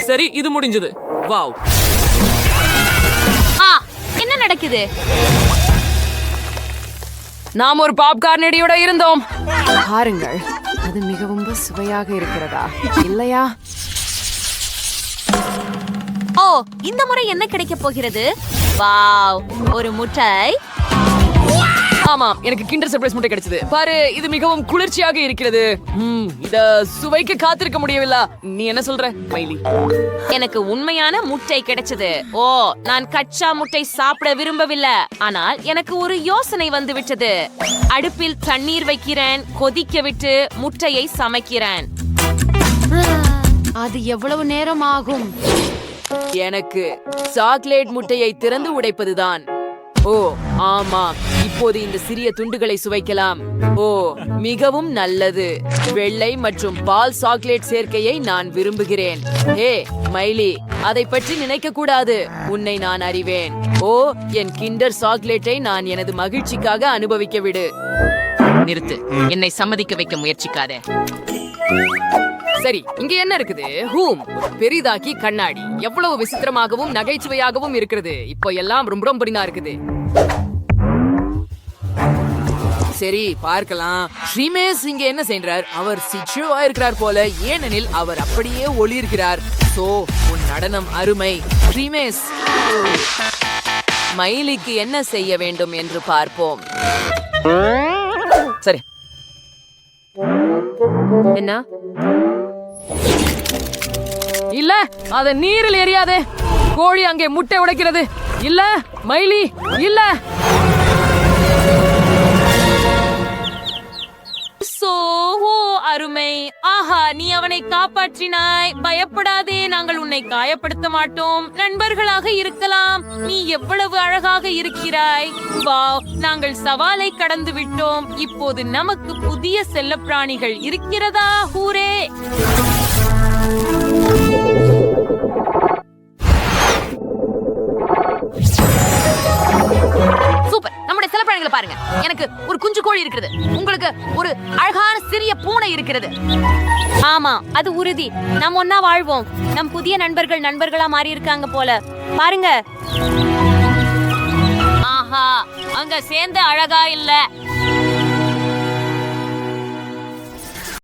சரி, இது முடிஞ்சது. வாவ், என்ன நடக்குது? நாம் ஒரு பாப்கார்னடியோட இருந்தோம். பாருங்கள், அது மிகவும் சுவையாக இருக்கிறதா இல்லையா? ஓ, இந்த முறை என்ன கிடைக்க போகிறது? வாவ், ஒரு முட்டை. ஆமாம், எனக்கு கிண்டர் சர்ப்ரைஸ் முட்டை கிடைச்சது. பாரு, இது மிகவும் குளிர்ச்சியாக இருக்கிறது. இத சுவைக்க காத்திருக்க முடியவில்லை. நீ என்ன சொல்ற மைலி? எனக்கு உண்மையான முட்டை கிடைச்சது. ஓ, நான் கச்சா முட்டை சாப்பிட விரும்பவில்லை. ஆனால் எனக்கு ஒரு யோசனை வந்து விட்டது. அடுப்பில் தண்ணீர் வைக்கிறேன், கொதிக்க விட்டு முட்டையை சமைக்கிறேன். அது எவ்வளவு நேரம் ஆகும்? எனக்கு சாக்லேட் முட்டையை திறந்து உடைப்பதுதான். ஓ ஆமாம், இப்போது இந்த சிறிய துண்டுகளை சுவைக்கலாம். ஓ, மிகவும் நல்லது. வெள்ளை மற்றும் பால் சாக்லேட் சேர்க்கையை நான் விரும்புகிறேன். ஹே மைலி, அதை பற்றி நினைக்க கூடாது. உன்னை நான் அறிவேன். ஓ, என் கிண்டர் சாக்லேட்டை நான் எனது மகிழ்ச்சிக்காக அனுபவிக்க விடு. நிறுத்து, என்னை சம்மதிக்க வைக்க முயற்சிக்காதே. சரி, இங்க என்ன இருக்குது? பெரிதாக்கி கண்ணாடி எவ்வளவு விசித்திரமாகவும் நகைச்சுவையாகவும் இருக்கிறது. இப்போ எல்லாம் ரொம்ப ரொம்ப இருக்குது. சரி, பார்க்கலாம். ஸ்ரீமேஷ் இங்க என்ன செய்றார்? அவர் சிச்சுவா இருக்கிறார் போல, ஏனெனில் அவர் அப்படியே ஒளிர்கிறார். சோ, உன் நடனம் அருமை ஸ்ரீமேஷ். மைலிக்கு என்ன செய்ய வேண்டும் என்று பார்ப்போம். சரி, என்ன? இல்ல, அத நீரில் எரியாதே. கோழி அங்கே முட்டை உடைக்கிறது. இல்ல மைலி, இல்ல. அருமை. ஆஹா, நீ அவனை காப்பாற்றினாய். பயப்படாதே, நாங்கள் உன்னை காயப்படுத்த மாட்டோம். நண்பர்களாக இருக்கலாம். நீ எவ்வளவு அழகாக இருக்கிறாய். வாவ், நாங்கள் சவாலை கடந்து விட்டோம். இப்போது நமக்கு புதிய செல்லப்பிராணிகள் இருக்கிறதா? ஹூரே! சூப்பர். நம்முடைய செல்லப்பிராணிகளை பாருங்க. எனக்கு ஒரு குஞ்சு கோழி இருக்கிறது. உங்களுக்கு ஒரு அழகான சிறிய பூனை இருக்கிறது. ஆமா, அது உறுதி. நாம் ஒன்னா வாழ்வோம். நம் புதிய நண்பர்களா மாறி இருக்காங்க போல. பாருங்க. ஆஹா, அங்க சேர்ந்து அழகா இல்ல.